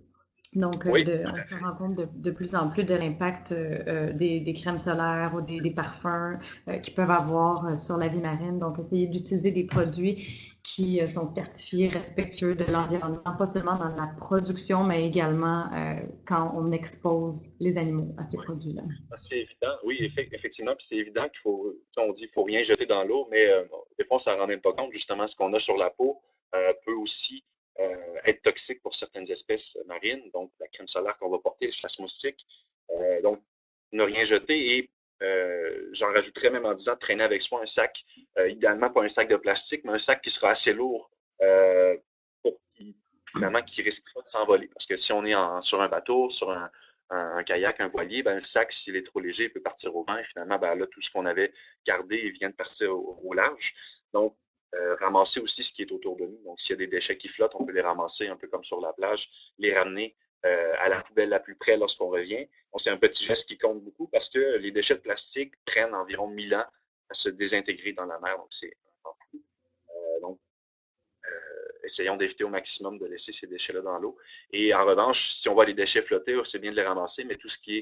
Donc, Oui, tout on à se fait. rend compte de plus en plus de l'impact des crèmes solaires ou des parfums qu'ils peuvent avoir sur la vie marine. Donc, essayer d'utiliser des produits qui sont certifiés, respectueux de l'environnement, pas seulement dans la production, mais également quand on expose les animaux à ces Oui. produits-là. C'est évident, oui, effectivement, puis c'est évident qu'il faut, on dit qu'il faut rien jeter dans l'eau, mais des fois, on s'en rend même pas compte. Justement, ce qu'on a sur la peau peut aussi être toxique pour certaines espèces marines. Donc, la crème solaire qu'on va porter, le chasse-moustique. Donc, ne rien jeter et j'en rajouterais même en disant traîner avec soi un sac, idéalement pas un sac de plastique, mais un sac qui sera assez lourd pour finalement qui risque pas de s'envoler. Parce que si on est sur un bateau, sur un kayak, un voilier, ben, le sac, s'il est trop léger, il peut partir au vent et finalement, ben, là, tout ce qu'on avait gardé il vient de partir au large. Donc, ramasser aussi ce qui est autour de nous. Donc, s'il y a des déchets qui flottent, on peut les ramasser un peu comme sur la plage, les ramener à la poubelle la plus près lorsqu'on revient. Donc, c'est un petit geste qui compte beaucoup parce que les déchets de plastique prennent environ 1000 ans à se désintégrer dans la mer. Donc, c'est fou. Donc, essayons d'éviter au maximum de laisser ces déchets-là dans l'eau. Et en revanche, si on voit les déchets flotter, c'est bien de les ramasser, mais tout ce qui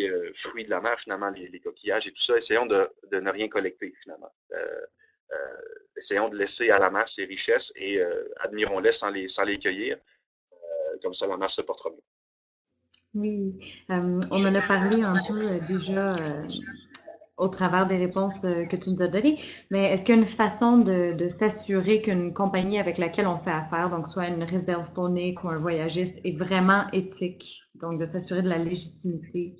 est fruits de la mer, finalement, les coquillages et tout ça, essayons de ne rien collecter, finalement. Essayons de laisser à la mer ses richesses et admirons-les sans les cueillir. Comme ça, la mer se portera mieux. Oui, on en a parlé un peu déjà au travers des réponses que tu nous as données, mais est-ce qu'il y a une façon de s'assurer qu'une compagnie avec laquelle on fait affaire, donc soit une réserve faunique ou un voyagiste, est vraiment éthique, donc de s'assurer de la légitimité?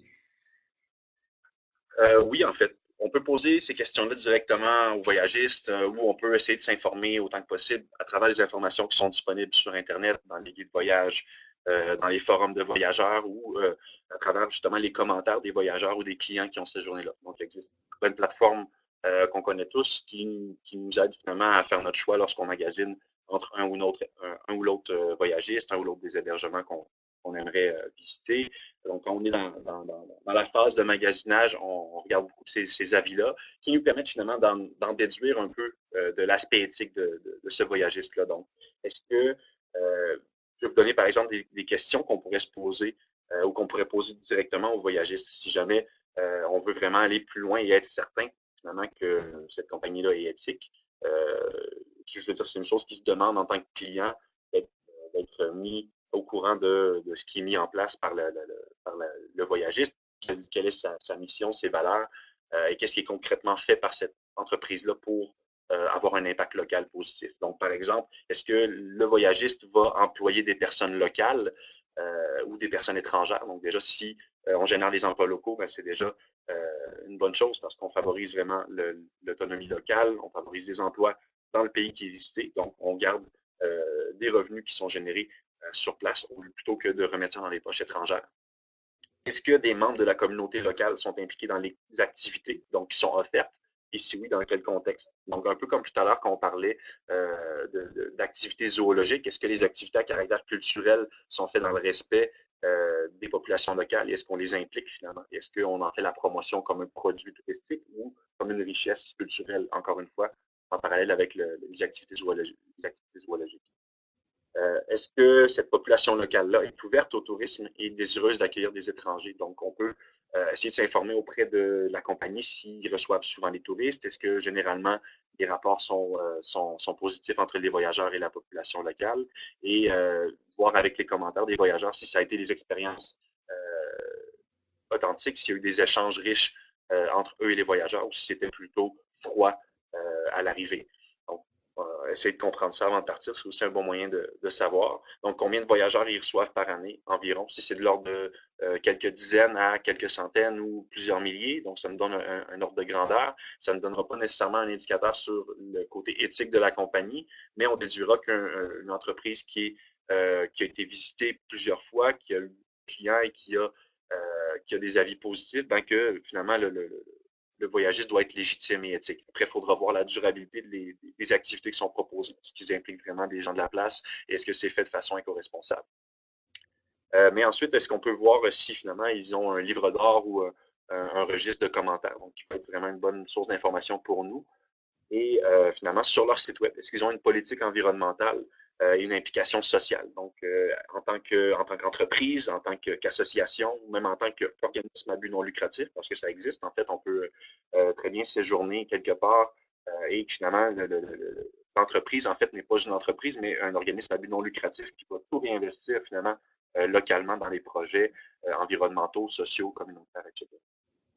Oui, en fait. On peut poser ces questions-là directement aux voyagistes ou on peut essayer de s'informer autant que possible à travers les informations qui sont disponibles sur Internet, dans les guides de voyage, dans les forums de voyageurs ou à travers justement les commentaires des voyageurs ou des clients qui ont séjourné là. Donc, il existe plein de plateformes qu'on connaît tous qui nous aident finalement à faire notre choix lorsqu'on magasine entre un ou l'autre voyagiste, un ou l'autre des hébergements qu'on aimerait visiter. Donc, quand on est dans la phase de magasinage, on regarde beaucoup ces avis-là qui nous permettent finalement d'en déduire un peu de l'aspect éthique de ce voyagiste-là. Donc, est-ce que je vais vous donner par exemple des questions qu'on pourrait se poser ou qu'on pourrait poser directement au voyagiste si jamais on veut vraiment aller plus loin et être certain finalement que cette compagnie-là est éthique. Je veux dire, c'est une chose qui se demande en tant que client d'être mis au courant de ce qui est mis en place par le voyagiste, quelle est sa mission, ses valeurs, et qu'est-ce qui est concrètement fait par cette entreprise-là pour avoir un impact local positif. Donc, par exemple, est-ce que le voyagiste va employer des personnes locales ou des personnes étrangères? Donc, déjà, si on génère des emplois locaux, ben, c'est déjà une bonne chose parce qu'on favorise vraiment l'autonomie locale, on favorise des emplois dans le pays qui est visité. Donc, on garde des revenus qui sont générés sur place plutôt que de remettre ça dans les poches étrangères. Est-ce que des membres de la communauté locale sont impliqués dans les activités, donc qui sont offertes? Et si oui, dans quel contexte? Donc, un peu comme tout à l'heure quand on parlait d'activités zoologiques, est-ce que les activités à caractère culturel sont faites dans le respect des populations locales? Est-ce qu'on les implique finalement? Est-ce qu'on en fait la promotion comme un produit touristique ou comme une richesse culturelle, encore une fois, en parallèle avec les activités zoologiques? Est-ce que cette population locale-là est ouverte au tourisme et désireuse d'accueillir des étrangers? Donc, on peut essayer de s'informer auprès de la compagnie s'ils reçoivent souvent les touristes. Est-ce que généralement les rapports sont positifs entre les voyageurs et la population locale? Et voir avec les commentaires des voyageurs si ça a été des expériences authentiques, s'il y a eu des échanges riches entre eux et les voyageurs ou si c'était plutôt froid à l'arrivée. Donc, essayer de comprendre ça avant de partir, c'est aussi un bon moyen de savoir. Donc, combien de voyageurs ils reçoivent par année environ? Si c'est de l'ordre de quelques dizaines à quelques centaines ou plusieurs milliers, donc ça me donne un ordre de grandeur. Ça ne donnera pas nécessairement un indicateur sur le côté éthique de la compagnie, mais on déduira qu'une entreprise qui a été visitée plusieurs fois, qui a eu des clients et qui a des avis positifs, ben que finalement, le voyagiste doit être légitime et éthique. Après, il faudra voir la durabilité des activités qui sont proposées, est-ce qu'ils impliquent vraiment des gens de la place et est-ce que c'est fait de façon éco-responsable. Mais ensuite, est-ce qu'on peut voir si finalement ils ont un livre d'or ou un registre de commentaires, donc qui peut être vraiment une bonne source d'information pour nous. Et finalement, sur leur site web, est-ce qu'ils ont une politique environnementale et une implication sociale? Donc, en tant qu'entreprise, en tant qu'association, ou même en tant qu'organisme à but non lucratif, parce que ça existe, en fait, on peut très bien séjourner quelque part et finalement, l'entreprise, en fait, n'est pas une entreprise, mais un organisme à but non lucratif qui va tout réinvestir finalement localement dans les projets environnementaux, sociaux, communautaires, etc.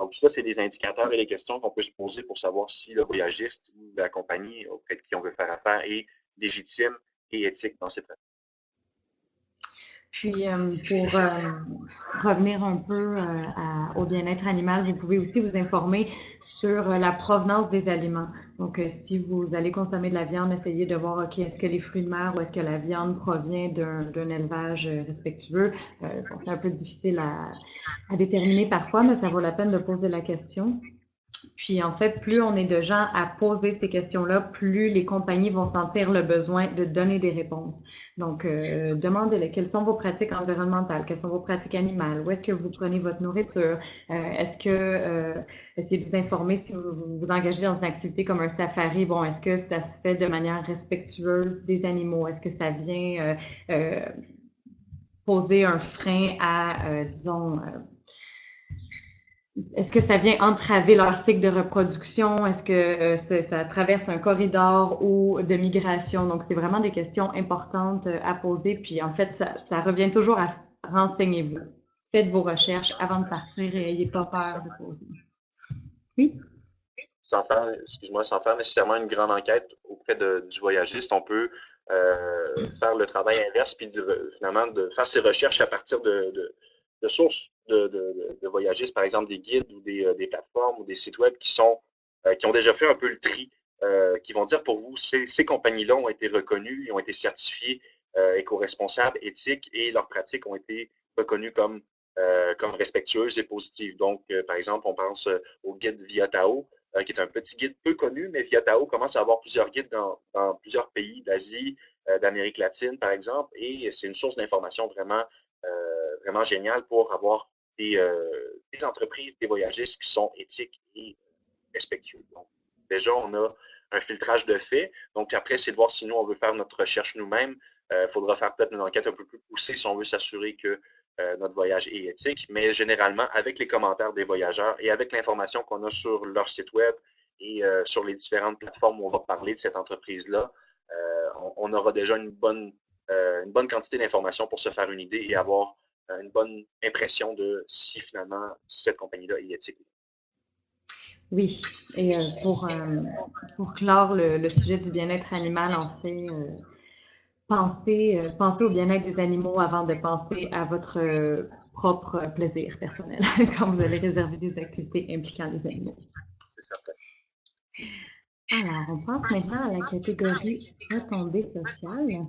Donc, tout ça, c'est des indicateurs et des questions qu'on peut se poser pour savoir si le voyagiste ou la compagnie auprès de qui on veut faire affaire est légitime et éthique dans cette affaire. Puis, pour revenir un peu au bien-être animal, vous pouvez aussi vous informer sur la provenance des aliments. Donc, si vous allez consommer de la viande, essayez de voir, OK, est-ce que les fruits de mer ou est-ce que la viande provient d'un élevage respectueux? Bon, c'est un peu difficile à déterminer parfois, mais ça vaut la peine de poser la question. Puis en fait, plus on est de gens à poser ces questions-là, plus les compagnies vont sentir le besoin de donner des réponses. Donc, demandez-les quelles sont vos pratiques environnementales, quelles sont vos pratiques animales, où est-ce que vous prenez votre nourriture, essayez de vous informer si vous vous engagez dans une activité comme un safari, bon, est-ce que ça se fait de manière respectueuse des animaux, est-ce que ça vient poser un frein à, disons, est-ce que ça vient entraver leur cycle de reproduction? Est-ce que ça traverse un corridor ou de migration? Donc, c'est vraiment des questions importantes à poser. Puis, en fait, ça revient toujours à renseignez-vous. Faites vos recherches avant de partir et n'ayez pas peur de poser. Oui? Sans faire nécessairement une grande enquête auprès du voyagiste, on peut faire le travail inverse puis finalement de faire ses recherches à partir de sources de voyagistes, par exemple des guides ou des plateformes ou des sites web qui ont déjà fait un peu le tri, qui vont dire pour vous, ces compagnies-là ont été reconnues, ils ont été certifiées éco-responsables, éthiques et leurs pratiques ont été reconnues comme respectueuses et positives. Donc, par exemple, on pense au guide Viatao, qui est un petit guide peu connu, mais Viatao commence à avoir plusieurs guides dans plusieurs pays d'Asie, d'Amérique latine, par exemple, et c'est une source d'information vraiment géniale pour avoir des entreprises, des voyagistes qui sont éthiques et respectueux. Donc, déjà, on a un filtrage de faits. Donc, après, c'est de voir si nous, on veut faire notre recherche nous-mêmes. Il faudra faire peut-être une enquête un peu plus poussée si on veut s'assurer que notre voyage est éthique. Mais généralement, avec les commentaires des voyageurs et avec l'information qu'on a sur leur site web et sur les différentes plateformes où on va parler de cette entreprise-là, on aura déjà une bonne quantité d'informations pour se faire une idée et avoir une bonne impression de si finalement cette compagnie-là est éthique. Oui, et pour clore le sujet du bien-être animal, en fait, pensez au bien-être des animaux avant de penser à votre propre plaisir personnel quand vous allez réserver des activités impliquant les animaux. C'est certain. Alors, on passe maintenant à la catégorie retombées sociales.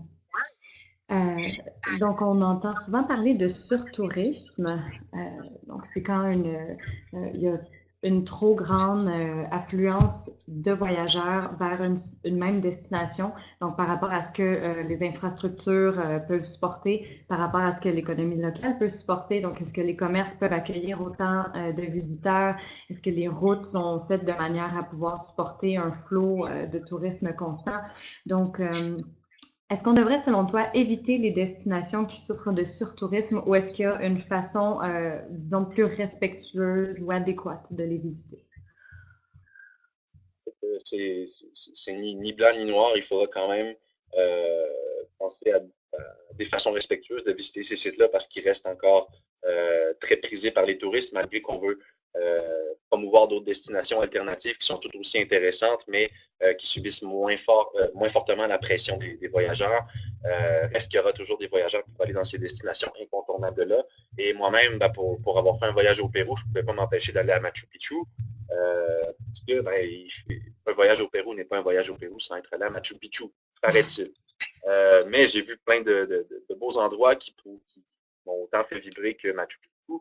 Donc, on entend souvent parler de surtourisme. Donc, c'est quand il y a une trop grande affluence de voyageurs vers une même destination. Donc, par rapport à ce que les infrastructures peuvent supporter, par rapport à ce que l'économie locale peut supporter. Donc, est-ce que les commerces peuvent accueillir autant de visiteurs? Est-ce que les routes sont faites de manière à pouvoir supporter un flot de tourisme constant? Donc, est-ce qu'on devrait, selon toi, éviter les destinations qui souffrent de surtourisme ou est-ce qu'il y a une façon, disons, plus respectueuse ou adéquate de les visiter? C'est ni blanc ni noir. Il faudra quand même penser à des façons respectueuses de visiter ces sites-là parce qu'ils restent encore très prisés par les touristes, malgré qu'on veut promouvoir d'autres destinations alternatives qui sont tout aussi intéressantes, mais qui subissent moins fortement la pression des voyageurs. Reste qu'il y aura toujours des voyageurs qui vont aller dans ces destinations incontournables-là. Et moi-même, pour avoir fait un voyage au Pérou, je ne pouvais pas m'empêcher d'aller à Machu Picchu. Parce que un voyage au Pérou n'est pas un voyage au Pérou sans être allé à Machu Picchu, paraît-il. Mais j'ai vu plein de beaux endroits qui m'ont autant fait vibrer que Machu Picchu.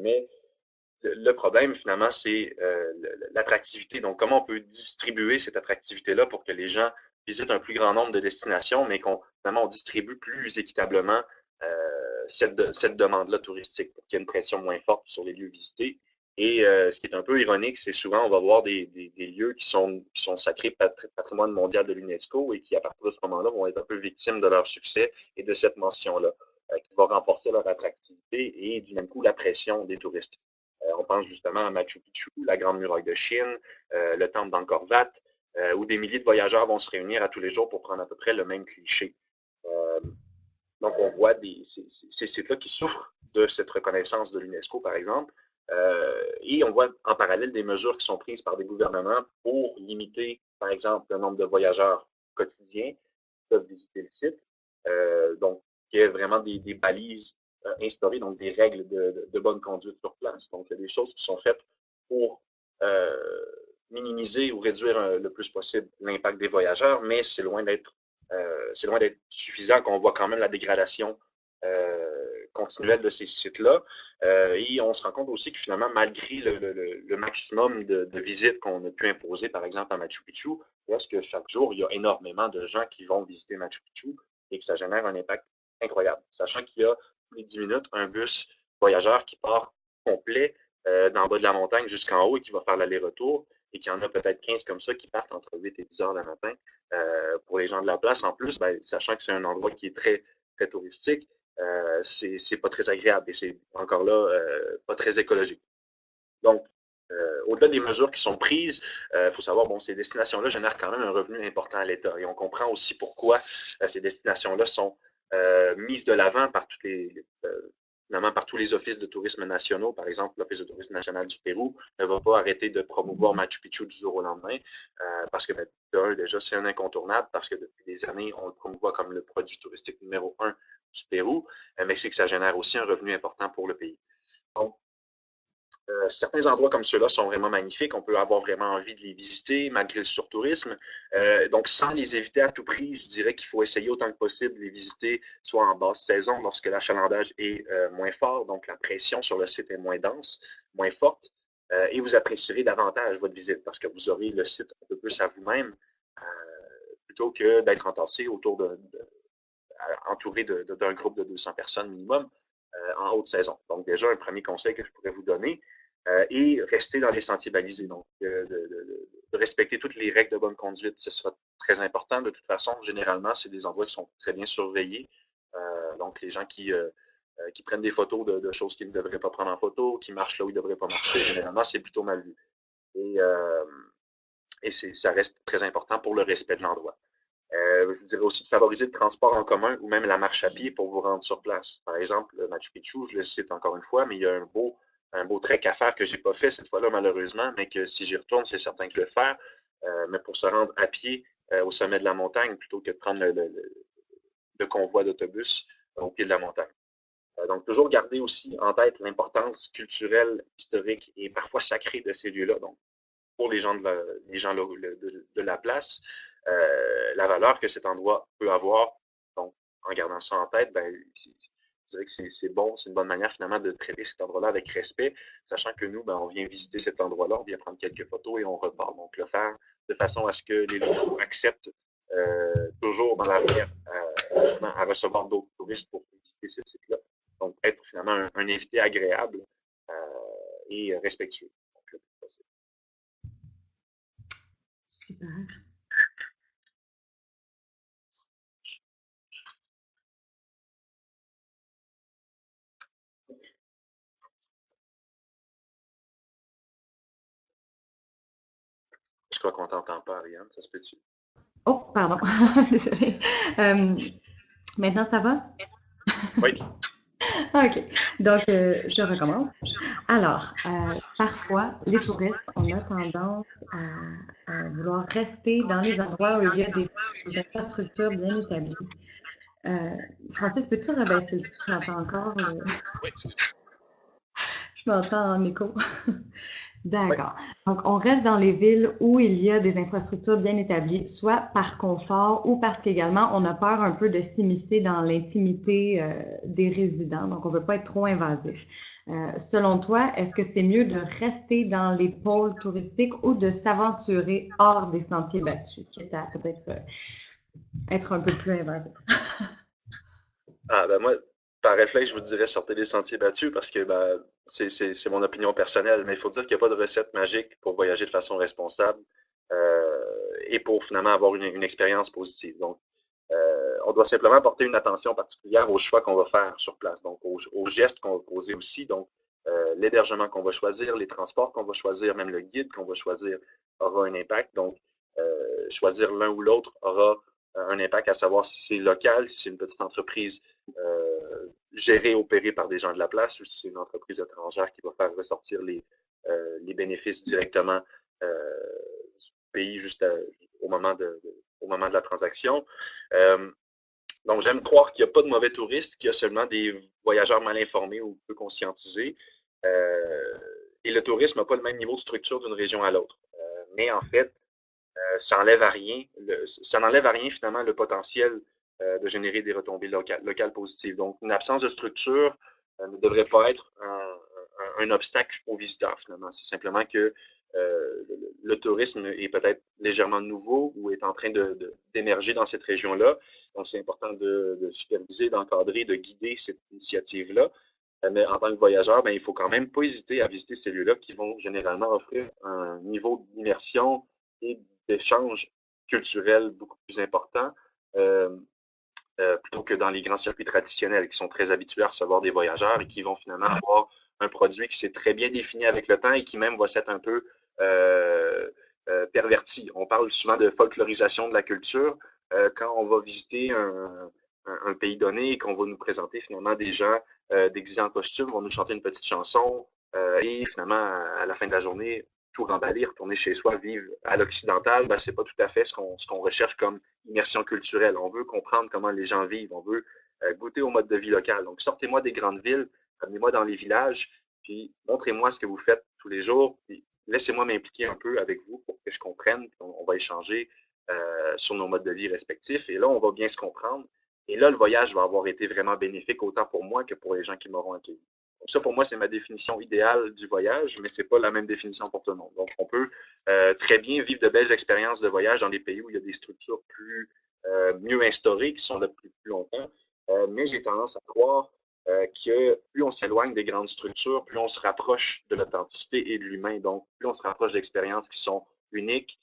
Mais le problème, finalement, c'est l'attractivité. Donc, comment on peut distribuer cette attractivité-là pour que les gens visitent un plus grand nombre de destinations, mais finalement, on distribue plus équitablement cette demande-là touristique pour qu'il y ait une pression moins forte sur les lieux visités. Et ce qui est un peu ironique, c'est souvent on va voir des lieux qui sont sacrés patrimoine mondial de l'UNESCO et qui, à partir de ce moment-là, vont être un peu victimes de leur succès et de cette mention-là, qui va renforcer leur attractivité et du même coup la pression des touristes. On pense justement à Machu Picchu, la Grande Muraille de Chine, le temple d'Angkor Wat, où des milliers de voyageurs vont se réunir à tous les jours pour prendre à peu près le même cliché. Donc, on voit ces sites-là qui souffrent de cette reconnaissance de l'UNESCO, par exemple, et on voit en parallèle des mesures qui sont prises par des gouvernements pour limiter, par exemple, le nombre de voyageurs quotidiens qui peuvent visiter le site. Donc, il y a vraiment des balises instaurées, donc des règles de bonne conduite sur place. Donc, il y a des choses qui sont faites pour minimiser ou réduire le plus possible l'impact des voyageurs, mais c'est loin d'être suffisant, qu'on voit quand même la dégradation continuelle de ces sites-là. Et on se rend compte aussi que finalement, malgré le maximum de visites qu'on a pu imposer, par exemple à Machu Picchu, reste que chaque jour, il y a énormément de gens qui vont visiter Machu Picchu et que ça génère un impact incroyable. Sachant qu'il y a tous les 10 minutes un bus voyageur qui part complet d'en bas de la montagne jusqu'en haut et qui va faire l'aller-retour et qu'il y en a peut-être 15 comme ça qui partent entre 8 et 10 heures le matin. Pour les gens de la place, en plus, sachant que c'est un endroit qui est très, très touristique, c'est pas très agréable et c'est encore là pas très écologique. Donc, au-delà des mesures qui sont prises, il faut savoir, bon, ces destinations-là génèrent quand même un revenu important à l'État. Et on comprend aussi pourquoi ces destinations-là sont mises de l'avant par finalement par tous les offices de tourisme nationaux. Par exemple, l'Office de tourisme national du Pérou ne va pas arrêter de promouvoir Machu Picchu du jour au lendemain parce que, déjà, c'est un incontournable parce que depuis des années, on le promouvoit comme le produit touristique numéro 1 du Pérou, mais c'est que ça génère aussi un revenu important pour le pays. Donc, certains endroits comme ceux-là sont vraiment magnifiques. On peut avoir vraiment envie de les visiter malgré le surtourisme. Donc, sans les éviter à tout prix, je dirais qu'il faut essayer autant que possible de les visiter, soit en basse saison, lorsque l'achalandage est moins fort, donc la pression sur le site est moins dense, moins forte, et vous apprécierez davantage votre visite parce que vous aurez le site un peu plus à vous-même, plutôt que d'être entassé entouré d'un groupe de 200 personnes minimum en haute saison. Donc, déjà, un premier conseil que je pourrais vous donner, et rester dans les sentiers balisés. Donc, de respecter toutes les règles de bonne conduite, ce sera très important. De toute façon, généralement, c'est des endroits qui sont très bien surveillés. Donc, les gens qui prennent des photos de choses qu'ils ne devraient pas prendre en photo, qui marchent là où ils ne devraient pas marcher, généralement, c'est plutôt mal vu. Et ça reste très important pour le respect de l'endroit. Je vous dirais aussi de favoriser le transport en commun ou même la marche à pied pour vous rendre sur place. Par exemple, le Machu Picchu, je le cite encore une fois, mais il y a un beau trek à faire que j'ai pas fait cette fois-là, malheureusement, mais que si j'y retourne, c'est certain que je vais le faire. Mais pour se rendre à pied au sommet de la montagne, plutôt que de prendre le convoi d'autobus au pied de la montagne. Donc, toujours garder aussi en tête l'importance culturelle, historique et parfois sacrée de ces lieux-là. Donc, pour les gens de la place, la valeur que cet endroit peut avoir. Donc, en gardant ça en tête, ben, je dirais que c'est bon, c'est une bonne manière finalement de traiter cet endroit-là avec respect, sachant que nous, ben, on vient visiter cet endroit-là, on vient prendre quelques photos et on repart. Donc, le faire de façon à ce que les locaux acceptent toujours dans l'avenir à recevoir d'autres touristes pour visiter ce site-là. Donc, être finalement un invité agréable et respectueux. Donc, Super. Je crois qu'on t'entend pas, Ariane, ça se peut-tu? Oh, pardon. Désolée. Maintenant, ça va? Oui. OK. Donc, je recommence. Alors, parfois, les touristes, on a tendance à vouloir rester dans les endroits où il y a des infrastructures bien établies. Francis, peux-tu rabaisser le son? Je m'entends encore. Oui. Je m'entends en écho. Oui. D'accord. Donc, on reste dans les villes où il y a des infrastructures bien établies, soit par confort ou parce qu'également, on a peur un peu de s'immiscer dans l'intimité des résidents. Donc, on ne veut pas être trop invasif. Selon toi, est-ce que c'est mieux de rester dans les pôles touristiques ou de s'aventurer hors des sentiers battus, quitte à peut-être être un peu plus invasif? Ah, ben moi, par réflexe, je vous dirais sortez des sentiers battus parce que ben, c'est mon opinion personnelle, mais il faut dire qu'il n'y a pas de recette magique pour voyager de façon responsable et pour finalement avoir une expérience positive. Donc, on doit simplement porter une attention particulière aux choix qu'on va faire sur place, donc aux gestes qu'on va poser aussi, donc l'hébergement qu'on va choisir, les transports qu'on va choisir, même le guide qu'on va choisir aura un impact. Donc, choisir l'un ou l'autre aura un impact à savoir si c'est local, si c'est une petite entreprise gérée, opérée par des gens de la place ou si c'est une entreprise étrangère qui va faire ressortir les bénéfices directement du pays au moment de la transaction. Donc, j'aime croire qu'il n'y a pas de mauvais touristes, qu'il y a seulement des voyageurs mal informés ou peu conscientisés. Et le tourisme n'a pas le même niveau de structure d'une région à l'autre. Mais en fait, ça n'enlève à rien, finalement le potentiel de générer des retombées locales positives. Donc, une absence de structure ne devrait pas être un obstacle aux visiteurs finalement. C'est simplement que le tourisme est peut-être légèrement nouveau ou est en train d'émerger dans cette région-là. Donc, c'est important de superviser, d'encadrer, de guider cette initiative-là. Mais en tant que voyageur, ben, il ne faut quand même pas hésiter à visiter ces lieux-là qui vont généralement offrir un niveau d'immersion et d'échange culturel beaucoup plus important plutôt que dans les grands circuits traditionnels qui sont très habitués à recevoir des voyageurs et qui vont finalement avoir un produit qui s'est très bien défini avec le temps et qui même va s'être un peu perverti. On parle souvent de folklorisation de la culture quand on va visiter un pays donné et qu'on va nous présenter finalement des gens déguisés en costume, vont nous chanter une petite chanson et finalement, à la fin de la journée, tout remballer, retourner chez soi, vivre à l'occidental, ben, c'est pas tout à fait ce qu'on recherche comme immersion culturelle. On veut comprendre comment les gens vivent, on veut goûter au mode de vie local. Donc, sortez-moi des grandes villes, amenez-moi dans les villages, puis montrez-moi ce que vous faites tous les jours, puis laissez-moi m'impliquer un peu avec vous pour que je comprenne, puis on va échanger sur nos modes de vie respectifs, et là, on va bien se comprendre. Et là, le voyage va avoir été vraiment bénéfique autant pour moi que pour les gens qui m'auront accueilli. Ça, pour moi, c'est ma définition idéale du voyage, mais c'est pas la même définition pour tout le monde. Donc, on peut très bien vivre de belles expériences de voyage dans des pays où il y a des structures mieux instaurées, qui sont là depuis plus longtemps. Mais j'ai tendance à croire que plus on s'éloigne des grandes structures, plus on se rapproche de l'authenticité et de l'humain. Donc, plus on se rapproche d'expériences qui sont uniques,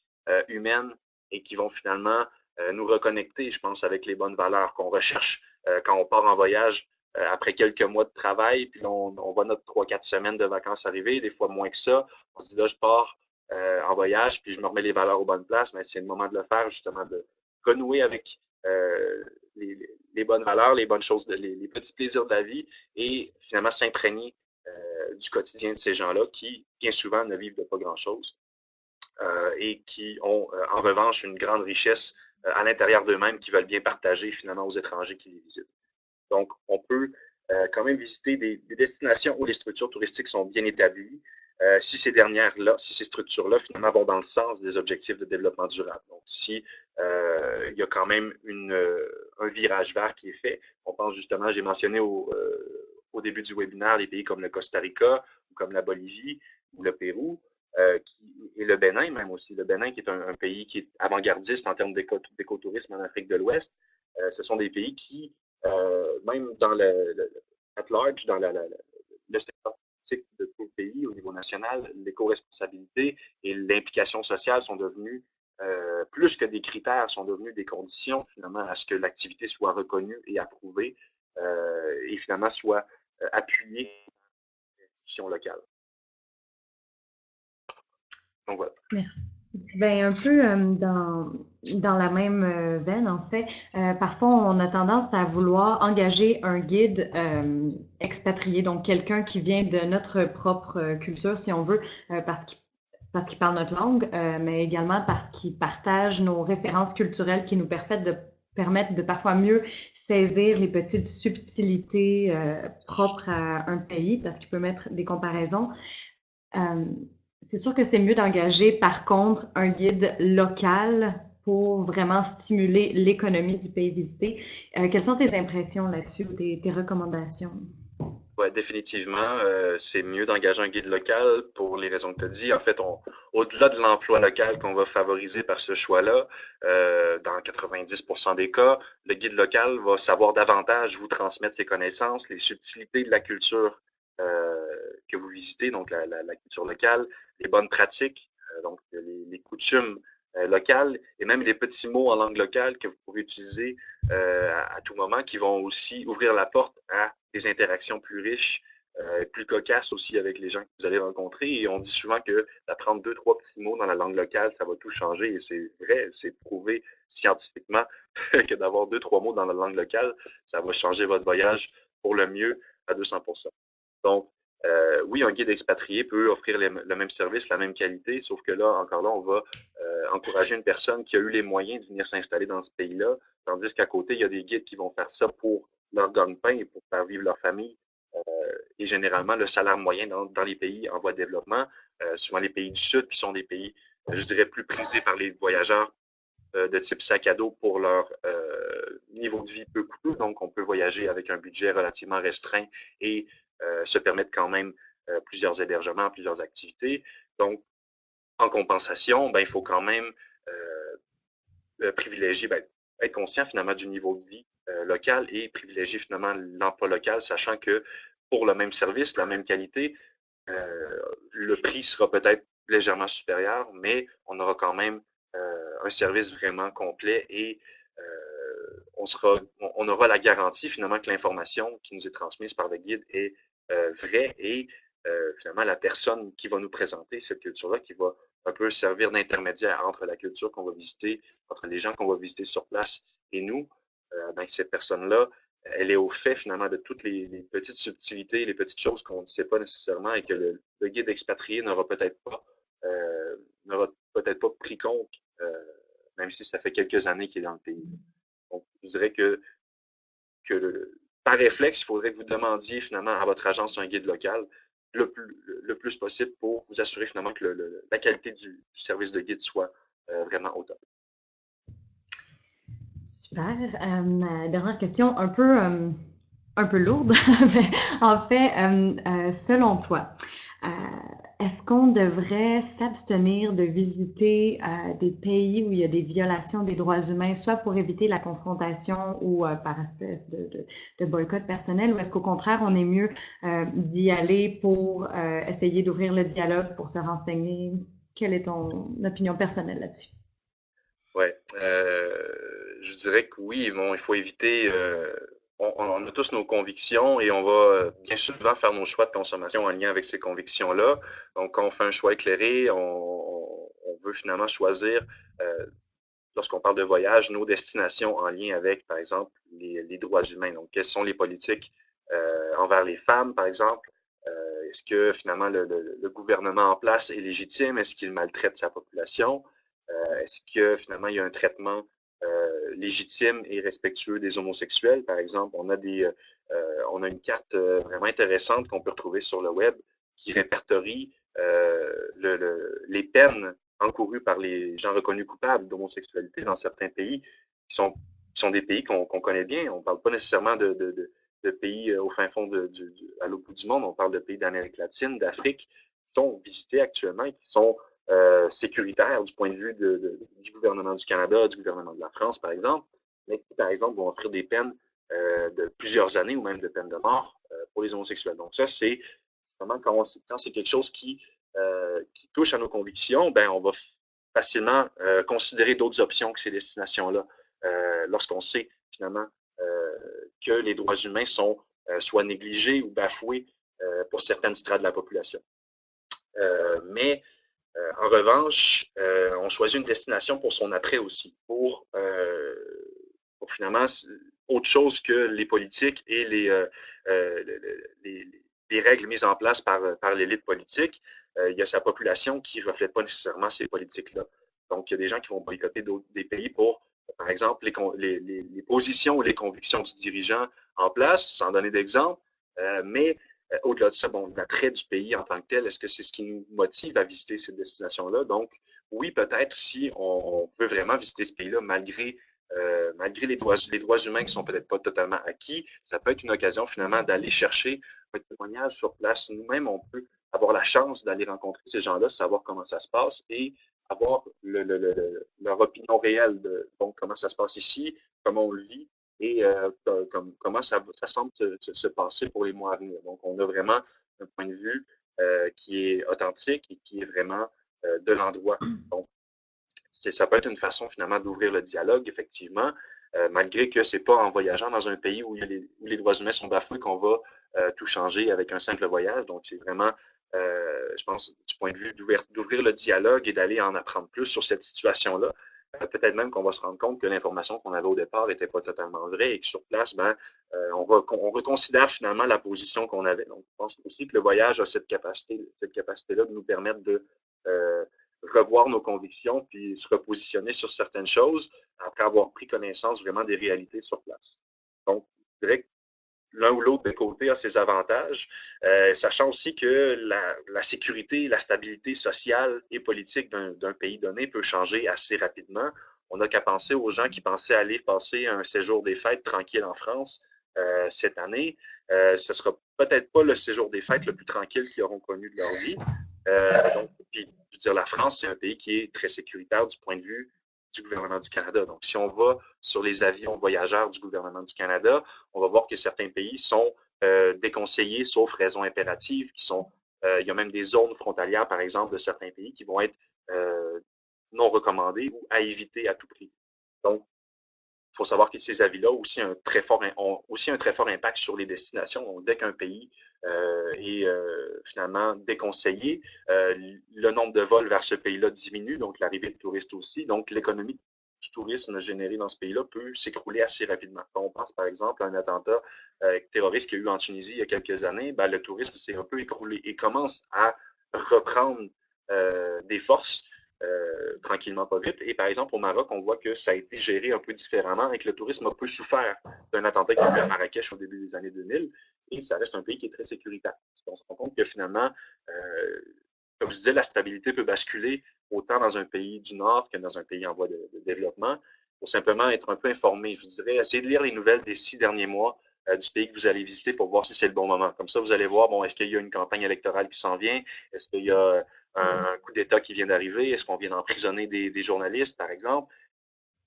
humaines et qui vont finalement nous reconnecter, je pense, avec les bonnes valeurs qu'on recherche quand on part en voyage après quelques mois de travail, puis on voit notre 3-4 semaines de vacances arriver, des fois moins que ça. On se dit là, je pars en voyage, puis je me remets les valeurs aux bonnes places, mais c'est le moment de le faire, justement, de renouer avec les bonnes valeurs, les bonnes choses, les petits plaisirs de la vie et finalement s'imprégner du quotidien de ces gens-là qui, bien souvent, ne vivent de pas grand-chose et qui ont, en revanche, une grande richesse à l'intérieur d'eux-mêmes qu'ils veulent bien partager finalement aux étrangers qui les visitent. Donc, on peut quand même visiter des destinations où les structures touristiques sont bien établies, si ces dernières-là, si ces structures-là, finalement, vont dans le sens des objectifs de développement durable. Donc, si il y a quand même un virage vert qui est fait, on pense justement, j'ai mentionné au début du webinaire, des pays comme le Costa Rica, ou comme la Bolivie, ou le Pérou, et le Bénin même aussi. Le Bénin qui est un pays qui est avant-gardiste en termes d'écotourisme en Afrique de l'Ouest. Ce sont des pays qui même dans at large, dans le secteur politique de tout le pays, au niveau national, l'éco-responsabilité et l'implication sociale sont devenus, plus que des critères, sont devenus des conditions, finalement, à ce que l'activité soit reconnue et approuvée et finalement soit appuyée par les institutions locales. Donc voilà. Merci. Ben, un peu dans la même veine, en fait, parfois on a tendance à vouloir engager un guide expatrié, donc quelqu'un qui vient de notre propre culture, si on veut, parce qu'il parle notre langue, mais également parce qu'il partage nos références culturelles qui nous permettent de parfois mieux saisir les petites subtilités propres à un pays, parce qu'il peut mettre des comparaisons. C'est sûr que c'est mieux d'engager, par contre, un guide local pour vraiment stimuler l'économie du pays visité. Quelles sont tes impressions là-dessus ou tes recommandations? Oui, définitivement, c'est mieux d'engager un guide local pour les raisons que tu as dit. En fait, au-delà de l'emploi local qu'on va favoriser par ce choix-là, dans 90% des cas, le guide local va savoir davantage vous transmettre ses connaissances, les subtilités de la culture que vous visitez, donc la culture locale, les bonnes pratiques, donc les coutumes locales et même les petits mots en langue locale que vous pouvez utiliser à tout moment qui vont aussi ouvrir la porte à des interactions plus riches, plus cocasses aussi avec les gens que vous allez rencontrer. Et on dit souvent que d'apprendre 2-3 petits mots dans la langue locale, ça va tout changer. Et c'est vrai, c'est prouvé scientifiquement que d'avoir 2-3 mots dans la langue locale, ça va changer votre voyage pour le mieux à 200%. Donc, oui, un guide expatrié peut offrir le même service, la même qualité, sauf que là, encore là, on va encourager une personne qui a eu les moyens de venir s'installer dans ce pays-là, tandis qu'à côté, il y a des guides qui vont faire ça pour leur gagne-pain et pour faire vivre leur famille. Et généralement, le salaire moyen dans les pays en voie de développement, souvent les pays du Sud, qui sont des pays, je dirais, plus prisés par les voyageurs de type sac à dos pour leur niveau de vie peu coûteux. Donc, on peut voyager avec un budget relativement restreint et se permettre quand même plusieurs hébergements, plusieurs activités. Donc, en compensation, ben, il faut quand même privilégier, ben, être conscient finalement du niveau de vie local et privilégier finalement l'emploi local, sachant que pour le même service, la même qualité, le prix sera peut-être légèrement supérieur, mais on aura quand même un service vraiment complet et on aura la garantie finalement que l'information qui nous est transmise par le guide est vraie et finalement la personne qui va nous présenter cette culture-là, qui va un peu servir d'intermédiaire entre la culture qu'on va visiter, entre les gens qu'on va visiter sur place et nous, ben, cette personne-là, elle est au fait finalement de toutes les petites subtilités, les petites choses qu'on ne sait pas nécessairement et que le guide expatrié n'aura peut-être pas pris compte, même si ça fait quelques années qu'il est dans le pays. Donc, je dirais que par réflexe, il faudrait que vous demandiez finalement à votre agence un guide local le plus possible pour vous assurer finalement que la qualité du service de guide soit vraiment au top. Super. Ma dernière question, un peu un peu lourde. En fait, selon toi, euh, est-ce qu'on devrait s'abstenir de visiter des pays où il y a des violations des droits humains, soit pour éviter la confrontation ou par espèce de boycott personnel, ou est-ce qu'au contraire, on est mieux d'y aller pour essayer d'ouvrir le dialogue, pour se renseigner? Quelle est ton opinion personnelle là-dessus? Ouais, je dirais que oui, bon, il faut éviter. On a tous nos convictions et on va bien souvent faire nos choix de consommation en lien avec ces convictions-là. Donc, quand on fait un choix éclairé, on veut finalement choisir, lorsqu'on parle de voyage, nos destinations en lien avec, par exemple, les droits humains. Donc, quelles sont les politiques envers les femmes, par exemple? Est-ce que finalement le gouvernement en place est légitime? Est-ce qu'il maltraite sa population? Est-ce que finalement il y a un traitement légitime et respectueux des homosexuels? Par exemple, on a une carte vraiment intéressante qu'on peut retrouver sur le web qui répertorie les peines encourues par les gens reconnus coupables d'homosexualité dans certains pays qui sont des pays qu'on connaît bien. On ne parle pas nécessairement de pays au fin fond à l'autre bout du monde. On parle de pays d'Amérique latine, d'Afrique, qui sont visités actuellement et qui sont sécuritaires du point de vue du gouvernement du Canada, du gouvernement de la France, par exemple, mais qui, par exemple, vont offrir des peines de plusieurs années ou même de peines de mort pour les homosexuels. Donc ça, c'est vraiment quand c'est quelque chose qui touche à nos convictions, ben on va facilement considérer d'autres options que ces destinations-là lorsqu'on sait finalement que les droits humains sont soit négligés ou bafoués pour certaines strates de la population. Mais en revanche, on choisit une destination pour son attrait aussi, pour finalement autre chose que les politiques et les règles mises en place par l'élite politique. Il y a sa population qui ne reflète pas nécessairement ces politiques-là. Donc, il y a des gens qui vont boycotter des pays pour, par exemple, les positions ou les convictions du dirigeant en place, sans donner d'exemple, mais au-delà de ça, bon, l'attrait du pays en tant que tel, est-ce que c'est ce qui nous motive à visiter cette destination-là? Donc, oui, peut-être si on veut vraiment visiter ce pays-là, malgré les droits humains qui sont peut-être pas totalement acquis, ça peut être une occasion finalement d'aller chercher un témoignage sur place. Nous-mêmes, on peut avoir la chance d'aller rencontrer ces gens-là, savoir comment ça se passe et avoir leur opinion réelle de donc, comment ça se passe ici, comment on le vit et comment ça semble se passer pour les mois à venir. Donc, on a vraiment un point de vue qui est authentique et qui est vraiment de l'endroit. Donc, ça peut être une façon finalement d'ouvrir le dialogue, effectivement, malgré que c'est pas en voyageant dans un pays où les droits humains sont bafoués qu'on va tout changer avec un simple voyage. Donc, c'est vraiment, je pense, du point de vue d'ouvrir le dialogue et d'aller en apprendre plus sur cette situation-là. Peut-être même qu'on va se rendre compte que l'information qu'on avait au départ n'était pas totalement vraie et que sur place, on reconsidère finalement la position qu'on avait. Donc, je pense aussi que le voyage a cette capacité-là de nous permettre de revoir nos convictions puis se repositionner sur certaines choses après avoir pris connaissance vraiment des réalités sur place. Donc, je dirais que l'un ou l'autre des côtés a ses avantages, sachant aussi que la sécurité, la stabilité sociale et politique d'un pays donné peut changer assez rapidement. On n'a qu'à penser aux gens qui pensaient aller passer un séjour des fêtes tranquille en France cette année. Ce sera peut-être pas le séjour des fêtes le plus tranquille qu'ils auront connu de leur vie. Donc, puis, je veux dire, la France, c'est un pays qui est très sécuritaire du point de vue du gouvernement du Canada. Donc, si on va sur les avions voyageurs du gouvernement du Canada, on va voir que certains pays sont déconseillés, sauf raison impérative, il y a même des zones frontalières, par exemple, de certains pays qui vont être non recommandées ou à éviter à tout prix. Donc, il faut savoir que ces avis-là ont aussi un très fort impact sur les destinations. Donc, dès qu'un pays est finalement déconseillé, le nombre de vols vers ce pays-là diminue, donc l'arrivée de touristes aussi. Donc, l'économie du tourisme généré dans ce pays-là peut s'écrouler assez rapidement. Quand on pense par exemple à un attentat terroriste qu'il y a eu en Tunisie il y a quelques années, le tourisme s'est un peu écroulé et commence à reprendre des forces tranquillement, pas vite. Et par exemple, au Maroc, on voit que ça a été géré un peu différemment et que le tourisme a peu souffert d'un attentat qui a eu à Marrakech au début des années 2000. Et ça reste un pays qui est très sécuritaire. On se rend compte que finalement, comme je disais, la stabilité peut basculer autant dans un pays du Nord que dans un pays en voie de développement. Il faut simplement être un peu informé. Je dirais, essayer de lire les nouvelles des 6 derniers mois du pays que vous allez visiter pour voir si c'est le bon moment. Comme ça, vous allez voir, bon, est-ce qu'il y a une campagne électorale qui s'en vient? Est-ce qu'il y a un coup d'État qui vient d'arriver? Est-ce qu'on vient d'emprisonner des journalistes, par exemple?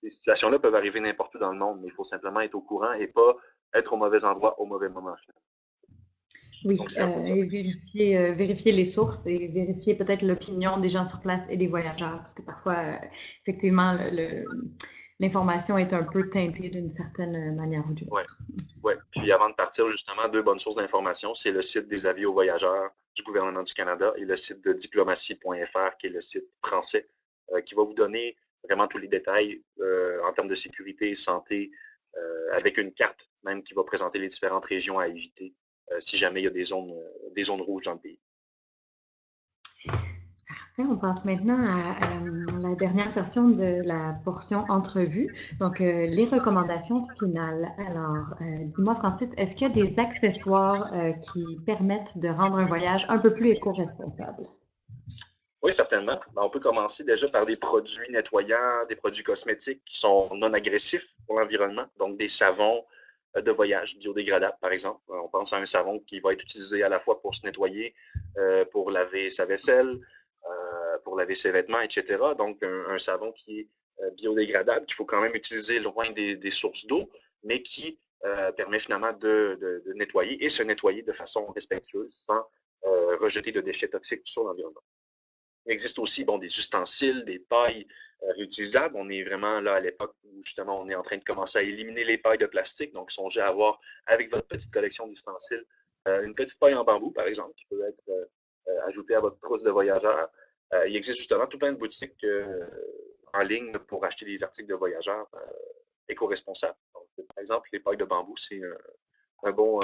Ces situations-là peuvent arriver n'importe où dans le monde, mais il faut simplement être au courant et pas être au mauvais endroit au mauvais moment, finalement. Oui, Donc, c'est un peu ça. et vérifier les sources et vérifier peut-être l'opinion des gens sur place et des voyageurs, parce que parfois, effectivement, l'information est un peu teintée d'une certaine manière ou d'une Ouais. autre. Ouais. Puis avant de partir, justement, deux bonnes sources d'information, c'est le site des avis aux voyageurs du gouvernement du Canada et le site de diplomatie.fr, qui est le site français, qui va vous donner vraiment tous les détails en termes de sécurité et santé, avec une carte même qui va présenter les différentes régions à éviter si jamais il y a des zones rouges dans le pays. On passe maintenant à la dernière session de la portion entrevue, donc les recommandations finales. Alors, dis-moi Francis, est-ce qu'il y a des accessoires qui permettent de rendre un voyage un peu plus éco-responsable? Oui, certainement. Ben, on peut commencer déjà par des produits nettoyants, des produits cosmétiques qui sont non agressifs pour l'environnement, donc des savons de voyage biodégradables, par exemple. On pense à un savon qui va être utilisé à la fois pour se nettoyer, pour laver sa vaisselle, pour laver ses vêtements, etc. Donc, un savon qui est biodégradable, qu'il faut quand même utiliser loin des sources d'eau, mais qui permet finalement de nettoyer et se nettoyer de façon respectueuse sans rejeter de déchets toxiques sur l'environnement. Il existe aussi bon, des ustensiles, des pailles réutilisables. On est vraiment là à l'époque où justement on est en train de commencer à éliminer les pailles de plastique. Donc, songez à avoir avec votre petite collection d'ustensiles une petite paille en bambou, par exemple, qui peut être ajoutée à votre trousse de voyageurs. Il existe justement tout plein de boutiques en ligne pour acheter des articles de voyageurs éco-responsables. Donc, par exemple, les pailles de bambou, c'est un bon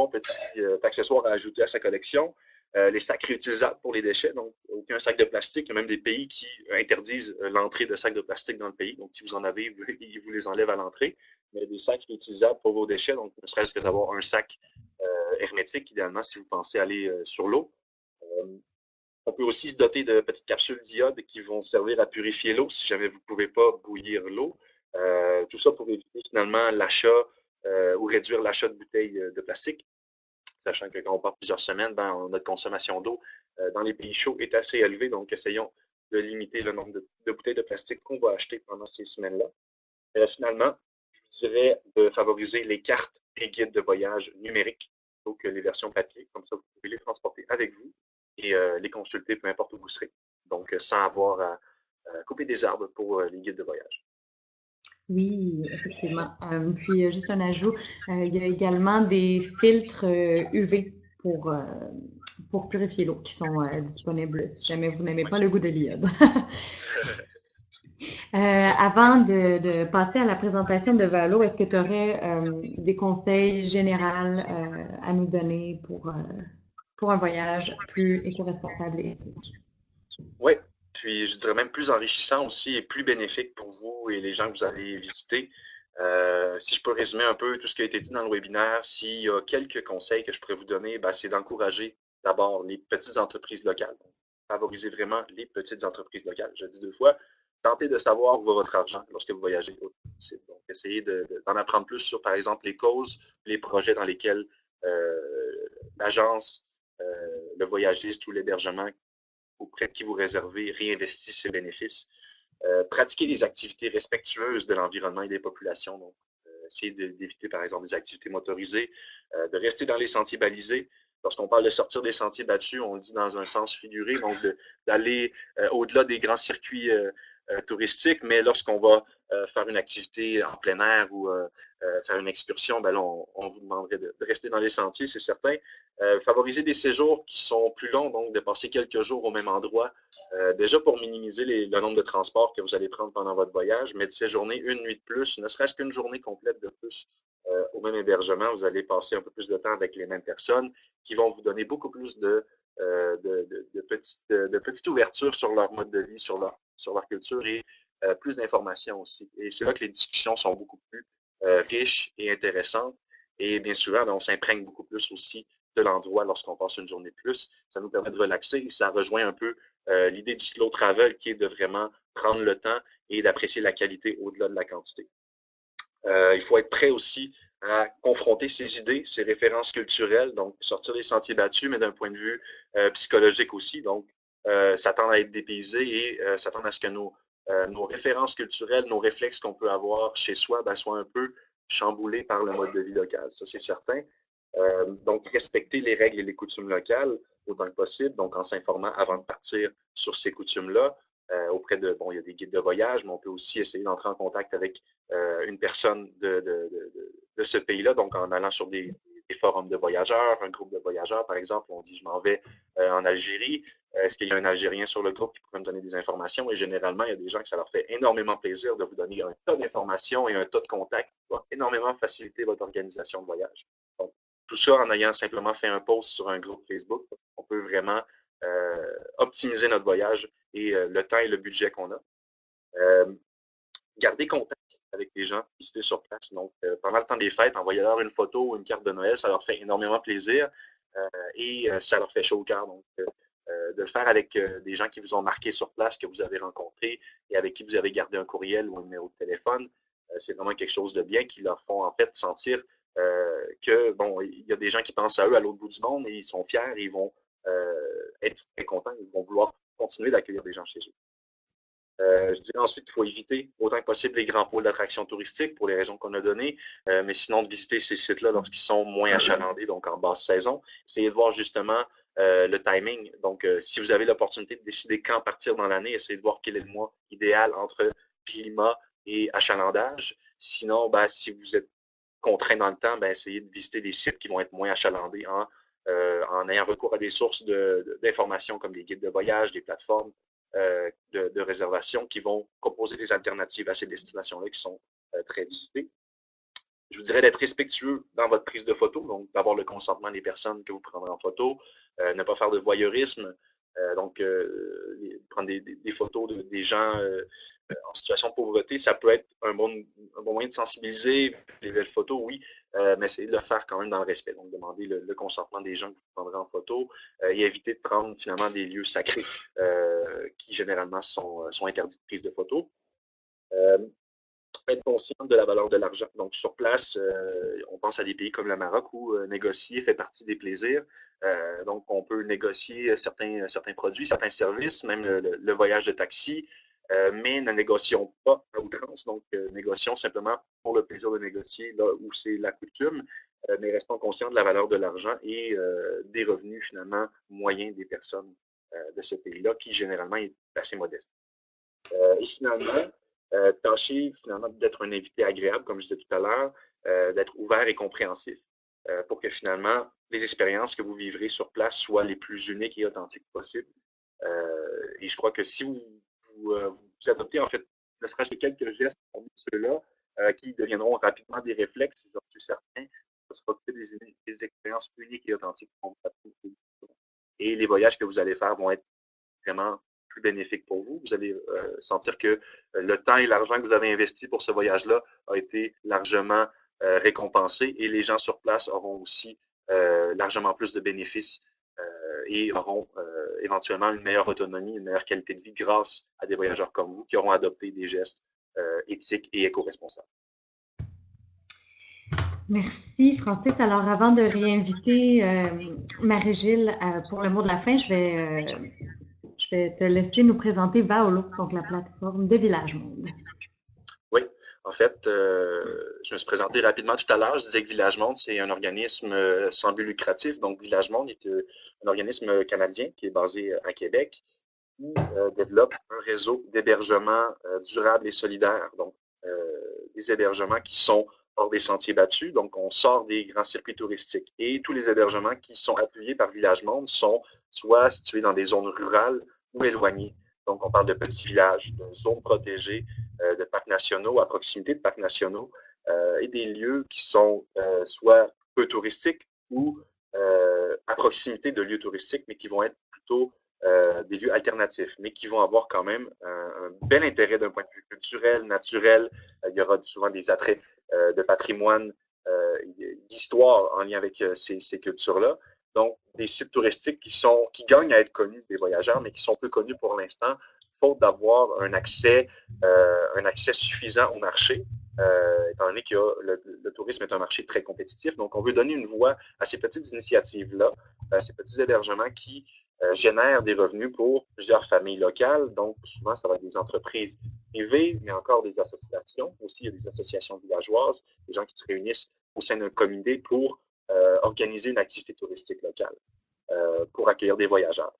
petit accessoire à ajouter à sa collection. Les sacs réutilisables pour les déchets, donc aucun sac de plastique. Il y a même des pays qui interdisent l'entrée de sacs de plastique dans le pays. Donc, si vous en avez, ils vous les enlèvent à l'entrée. Mais des sacs réutilisables pour vos déchets, donc ne serait-ce que d'avoir un sac hermétique, idéalement, si vous pensez aller sur l'eau. On peut aussi se doter de petites capsules d'iode qui vont servir à purifier l'eau si jamais vous ne pouvez pas bouillir l'eau. Tout ça pour éviter finalement l'achat ou réduire l'achat de bouteilles de plastique, sachant que quand on part plusieurs semaines, ben, notre consommation d'eau dans les pays chauds est assez élevée, donc essayons de limiter le nombre de bouteilles de plastique qu'on va acheter pendant ces semaines-là. Finalement, je vous dirais de favoriser les cartes et guides de voyage numériques plutôt que les versions papier, comme ça vous pouvez les transporter avec vous et les consulter peu importe où vous serez, donc sans avoir à couper des arbres pour les guides de voyage. Oui, effectivement. Puis, juste un ajout, il y a également des filtres UV pour purifier l'eau qui sont disponibles si jamais vous n'aimez pas le goût de l'iode. Avant de passer à la présentation de Valo, est-ce que tu aurais des conseils généraux à nous donner pour un voyage plus éco-responsable et éthique? Oui, puis je dirais même plus enrichissant aussi et plus bénéfique pour vous et les gens que vous allez visiter. Si je peux résumer un peu tout ce qui a été dit dans le webinaire, s'il y a quelques conseils que je pourrais vous donner, ben, c'est d'encourager d'abord les petites entreprises locales. Favoriser vraiment les petites entreprises locales. Je le dis deux fois, tentez de savoir où va votre argent lorsque vous voyagez. Donc, essayez d'en apprendre plus sur, par exemple, les causes, les projets dans lesquels l'agence, le voyagiste ou l'hébergement auprès de qui vous réservez réinvestit ses bénéfices. Pratiquer des activités respectueuses de l'environnement et des populations. Donc, essayer d'éviter, par exemple, des activités motorisées, de rester dans les sentiers balisés. Lorsqu'on parle de sortir des sentiers battus, on le dit dans un sens figuré, donc d'aller au-delà des grands circuits touristiques, mais lorsqu'on va faire une activité en plein air ou faire une excursion, ben là, on vous demanderait de rester dans les sentiers, c'est certain. Favoriser des séjours qui sont plus longs, donc de passer quelques jours au même endroit, déjà pour minimiser le nombre de transports que vous allez prendre pendant votre voyage, mais de séjourner une nuit de plus, ne serait-ce qu'une journée complète de plus au même hébergement, vous allez passer un peu plus de temps avec les mêmes personnes qui vont vous donner beaucoup plus de petites ouvertures sur leur mode de vie, sur leur culture et plus d'informations aussi. Et c'est là que les discussions sont beaucoup plus riches et intéressantes. Et bien souvent, on s'imprègne beaucoup plus aussi de l'endroit lorsqu'on passe une journée de plus. Ça nous permet de relaxer et ça rejoint un peu l'idée du slow travel qui est de vraiment prendre le temps et d'apprécier la qualité au-delà de la quantité. Il faut être prêt aussi à confronter ses idées, ses références culturelles, donc sortir des sentiers battus, mais d'un point de vue psychologique aussi, donc s'attendre à être dépaysé et s'attendre à ce que nos références culturelles, nos réflexes qu'on peut avoir chez soi, ben, soient un peu chamboulés par le mode de vie local, ça c'est certain. Donc, respecter les règles et les coutumes locales autant que possible, donc en s'informant avant de partir sur ces coutumes-là, auprès de, bon, il y a des guides de voyage, mais on peut aussi essayer d'entrer en contact avec une personne de ce pays-là, donc en allant sur des forums de voyageurs, un groupe de voyageurs, par exemple, on dit je m'en vais en Algérie, est-ce qu'il y a un Algérien sur le groupe qui pourrait me donner des informations? Et généralement, il y a des gens que ça leur fait énormément plaisir de vous donner un tas d'informations et un tas de contacts qui va énormément faciliter votre organisation de voyage. Donc, tout ça en ayant simplement fait un post sur un groupe Facebook, on peut vraiment optimiser notre voyage et le temps et le budget qu'on a. Garder contact avec les gens, visiter sur place. Donc, pendant le temps des fêtes, envoyer-leur une photo ou une carte de Noël, ça leur fait énormément plaisir et ça leur fait chaud au cœur. Donc, de le faire avec des gens qui vous ont marqué sur place, que vous avez rencontrés et avec qui vous avez gardé un courriel ou un numéro de téléphone, c'est vraiment quelque chose de bien qui leur font en fait sentir que, bon, il y a des gens qui pensent à eux à l'autre bout du monde et ils sont fiers et ils vont être très contents, ils vont vouloir continuer d'accueillir des gens chez eux. Je dirais ensuite qu'il faut éviter autant que possible les grands pôles d'attraction touristique pour les raisons qu'on a données, mais sinon de visiter ces sites-là lorsqu'ils sont moins achalandés, donc en basse saison. Essayez de voir justement le timing. Donc, si vous avez l'opportunité de décider quand partir dans l'année, essayez de voir quel est le mois idéal entre climat et achalandage. Sinon, ben, si vous êtes contraint dans le temps, ben, essayez de visiter des sites qui vont être moins achalandés en ayant recours à des sources d'informations comme des guides de voyage, des plateformes de réservation qui vont proposer des alternatives à ces destinations-là qui sont très visitées. Je vous dirais d'être respectueux dans votre prise de photo, donc d'avoir le consentement des personnes que vous prendrez en photo, ne pas faire de voyeurisme, donc prendre des photos des gens en situation de pauvreté, ça peut être un bon moyen de sensibiliser, les belles photos, oui, mais essayez de le faire quand même dans le respect, donc demander le consentement des gens que vous prendrez en photo et éviter de prendre finalement des lieux sacrés qui généralement sont interdits de prise de photos. Être conscient de la valeur de l'argent. Donc, sur place, on pense à des pays comme le Maroc où négocier fait partie des plaisirs. Donc, on peut négocier certains produits, certains services, même le voyage de taxi, mais ne négocions pas à outrance. Donc, négocions simplement pour le plaisir de négocier là où c'est la coutume, mais restons conscients de la valeur de l'argent et des revenus finalement moyens des personnes de ce pays-là, qui généralement est assez modeste. Et finalement, tâchez finalement d'être un invité agréable, comme je disais tout à l'heure, d'être ouvert et compréhensif pour que finalement les expériences que vous vivrez sur place soient les plus uniques et authentiques possibles. Et je crois que si vous adoptez en fait ne serait-ce que quelques gestes parmi ceux-là qui deviendront rapidement des réflexes, j'en suis certain, ça sera des expériences uniques et authentiques pour vous. Et les voyages que vous allez faire vont être vraiment plus bénéfique pour vous. Vous allez sentir que le temps et l'argent que vous avez investi pour ce voyage-là a été largement récompensé et les gens sur place auront aussi largement plus de bénéfices et auront éventuellement une meilleure autonomie, une meilleure qualité de vie grâce à des voyageurs comme vous qui auront adopté des gestes éthiques et éco-responsables. Merci, Francis. Alors, avant de réinviter Marie-Gilles pour le mot de la fin, je vais te laisser nous présenter Vaolo, donc la plateforme de Village Monde. Oui, en fait, je me suis présenté rapidement tout à l'heure. Je disais que Village Monde, c'est un organisme sans but lucratif. Donc, Village Monde est un organisme canadien qui est basé à Québec qui développe un réseau d'hébergement durable et solidaire. Donc, des hébergements qui sont hors des sentiers battus. Donc, on sort des grands circuits touristiques. Et tous les hébergements qui sont appuyés par Village Monde sont soit situés dans des zones rurales ou éloignées. Donc, on parle de petits villages, de zones protégées, de parcs nationaux, à proximité de parcs nationaux, et des lieux qui sont soit peu touristiques ou à proximité de lieux touristiques, mais qui vont être plutôt des lieux alternatifs, mais qui vont avoir quand même un bel intérêt d'un point de vue culturel, naturel. Il y aura souvent des attraits de patrimoine, d'histoire en lien avec ces cultures-là. Donc, des sites touristiques qui gagnent à être connus des voyageurs, mais qui sont peu connus pour l'instant, faute d'avoir un accès suffisant au marché étant donné que le tourisme est un marché très compétitif. Donc, on veut donner une voix à ces petites initiatives-là, ces petits hébergements qui génèrent des revenus pour plusieurs familles locales. Donc, souvent, ça va être des entreprises privées, mais encore des associations. Aussi, il y a des associations villageoises, des gens qui se réunissent au sein d'un comité pour organiser une activité touristique locale, pour accueillir des voyageurs.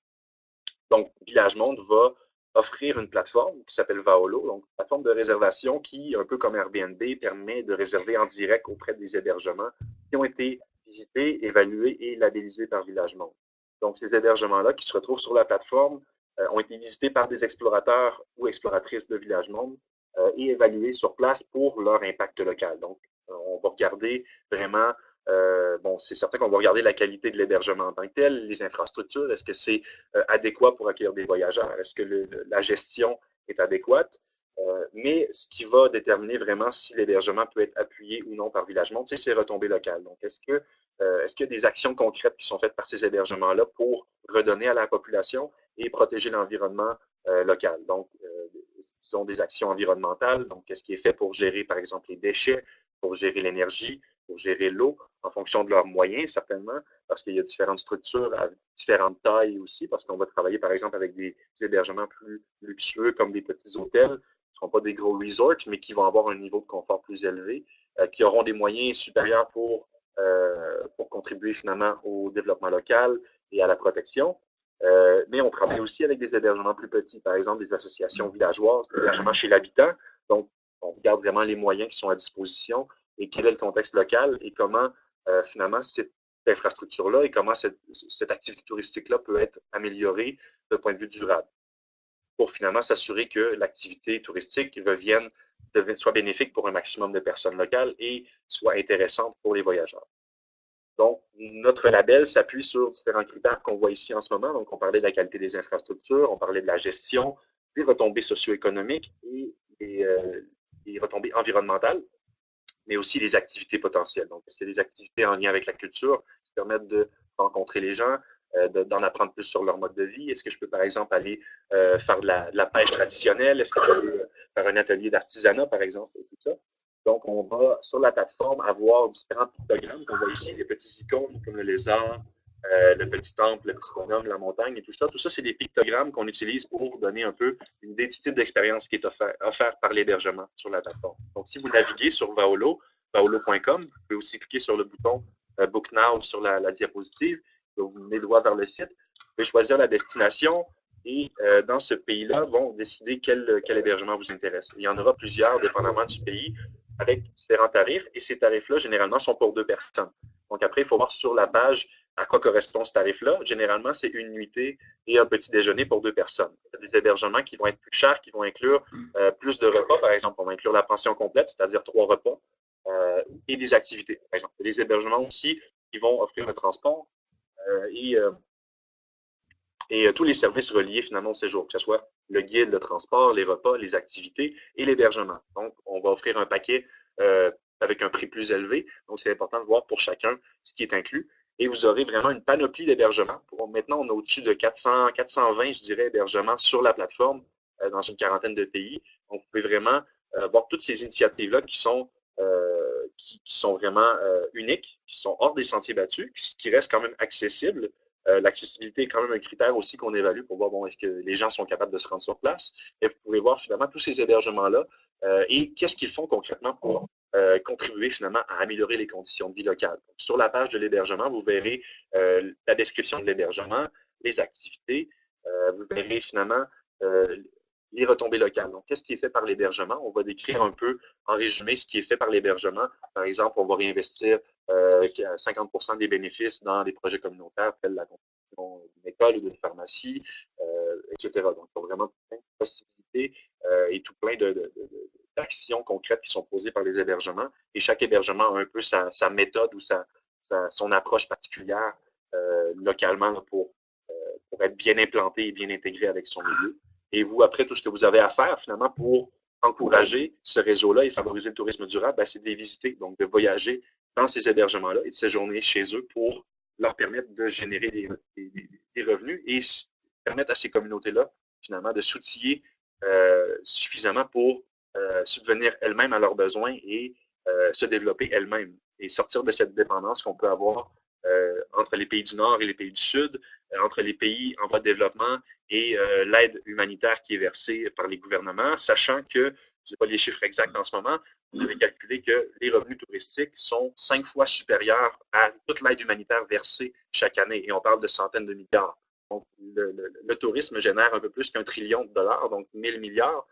Donc, Village Monde va offrir une plateforme qui s'appelle Vaolo, donc une plateforme de réservation qui, un peu comme Airbnb, permet de réserver en direct auprès des hébergements qui ont été visités, évalués et labellisés par Village Monde. Donc, ces hébergements-là qui se retrouvent sur la plateforme ont été visités par des explorateurs ou exploratrices de Village Monde et évalués sur place pour leur impact local. Donc, on va regarder vraiment bon, c'est certain qu'on va regarder la qualité de l'hébergement en tant que tel, les infrastructures, est-ce que c'est adéquat pour accueillir des voyageurs, est-ce que la gestion est adéquate, mais ce qui va déterminer vraiment si l'hébergement peut être appuyé ou non par Village Monde, c'est ses retombées locales. Donc, est-ce qu'il y a des actions concrètes qui sont faites par ces hébergements-là pour redonner à la population et protéger l'environnement local? Donc, ce sont des actions environnementales, donc qu'est-ce qui est fait pour gérer, par exemple, les déchets, pour gérer l'énergie, pour gérer l'eau, en fonction de leurs moyens, certainement, parce qu'il y a différentes structures à différentes tailles aussi, parce qu'on va travailler, par exemple, avec des hébergements plus luxueux, comme des petits hôtels, qui ne seront pas des gros resorts, mais qui vont avoir un niveau de confort plus élevé, qui auront des moyens supérieurs pour contribuer finalement au développement local et à la protection. Mais on travaille aussi avec des hébergements plus petits, par exemple des associations villageoises, des hébergements chez l'habitant. Donc, on regarde vraiment les moyens qui sont à disposition et quel est le contexte local et comment finalement cette infrastructure-là et comment cette activité touristique-là peut être améliorée d'un point de vue durable pour finalement s'assurer que l'activité touristique soit bénéfique pour un maximum de personnes locales et soit intéressante pour les voyageurs. Donc, notre label s'appuie sur différents critères qu'on voit ici en ce moment. Donc, on parlait de la qualité des infrastructures, on parlait de la gestion, des retombées socio-économiques et des retombées environnementales, mais aussi les activités potentielles. Donc, est-ce qu'il y a des activités en lien avec la culture qui permettent de rencontrer les gens, d'en apprendre plus sur leur mode de vie? Est-ce que je peux, par exemple, aller faire de la pêche traditionnelle? Est-ce que je peux faire un atelier d'artisanat, par exemple, et tout ça? Donc, on va, sur la plateforme, avoir différents pictogrammes qu'on voit ici, des petits icônes comme le lézard, le petit temple, le petit bonhomme, la montagne et tout ça. Tout ça, c'est des pictogrammes qu'on utilise pour donner un peu une idée du type d'expérience qui est offert par l'hébergement sur la plateforme. Donc, si vous naviguez sur Vaolo, vaolo.com, vous pouvez aussi cliquer sur le bouton Book Now sur la diapositive. Vous venez droit vers le site. Vous pouvez choisir la destination et dans ce pays-là, vont décider quel hébergement vous intéresse. Il y en aura plusieurs, dépendamment du pays, avec différents tarifs. Et ces tarifs-là, généralement, sont pour 2 personnes. Donc, après, il faut voir sur la page à quoi correspond ce tarif-là. Généralement, c'est une nuitée et un petit déjeuner pour 2 personnes. Il y a des hébergements qui vont être plus chers, qui vont inclure plus de repas. Par exemple, on va inclure la pension complète, c'est-à-dire 3 repas, et des activités. Par exemple, il y a des hébergements aussi qui vont offrir le transport et tous les services reliés finalement au séjour, que ce soit le guide, le transport, les repas, les activités et l'hébergement. Donc, on va offrir un paquet avec un prix plus élevé. Donc, c'est important de voir pour chacun ce qui est inclus. Et vous aurez vraiment une panoplie d'hébergements. Maintenant, on est au-dessus de 420, je dirais, hébergements sur la plateforme dans une quarantaine de pays. Donc, vous pouvez vraiment voir toutes ces initiatives-là qui sont vraiment uniques, qui sont hors des sentiers battus, qui restent quand même accessibles. L'accessibilité est quand même un critère aussi qu'on évalue pour voir, bon, est-ce que les gens sont capables de se rendre sur place. Et vous pouvez voir finalement tous ces hébergements-là et qu'est-ce qu'ils font concrètement pour contribuer finalement à améliorer les conditions de vie locales. Donc, sur la page de l'hébergement, vous verrez la description de l'hébergement, les activités, vous verrez finalement les retombées locales. Donc, qu'est-ce qui est fait par l'hébergement? On va décrire un peu en résumé ce qui est fait par l'hébergement. Par exemple, on va réinvestir 50% des bénéfices dans des projets communautaires tels la construction d'une école ou d'une pharmacie, etc. Donc, il y a vraiment plein de possibilités et tout plein d'actions concrètes qui sont posées par les hébergements. Et chaque hébergement a un peu sa méthode ou son approche particulière localement pour être bien implanté et bien intégré avec son milieu. Et vous, après, tout ce que vous avez à faire, finalement, pour encourager ce réseau-là et favoriser le tourisme durable, ben, c'est de les visiter, donc de voyager dans ces hébergements-là et de séjourner chez eux pour leur permettre de générer des revenus et permettre à ces communautés-là, finalement, de s'outiller suffisamment pour subvenir elles-mêmes à leurs besoins et se développer elles-mêmes et sortir de cette dépendance qu'on peut avoir entre les pays du Nord et les pays du Sud, entre les pays en voie de développement et l'aide humanitaire qui est versée par les gouvernements, sachant que, je n'ai pas les chiffres exacts en ce moment, vous avez calculé que les revenus touristiques sont 5 fois supérieurs à toute l'aide humanitaire versée chaque année, et on parle de centaines de milliards. Donc, le tourisme génère un peu plus qu'1 trillion de dollars, donc 1000 milliards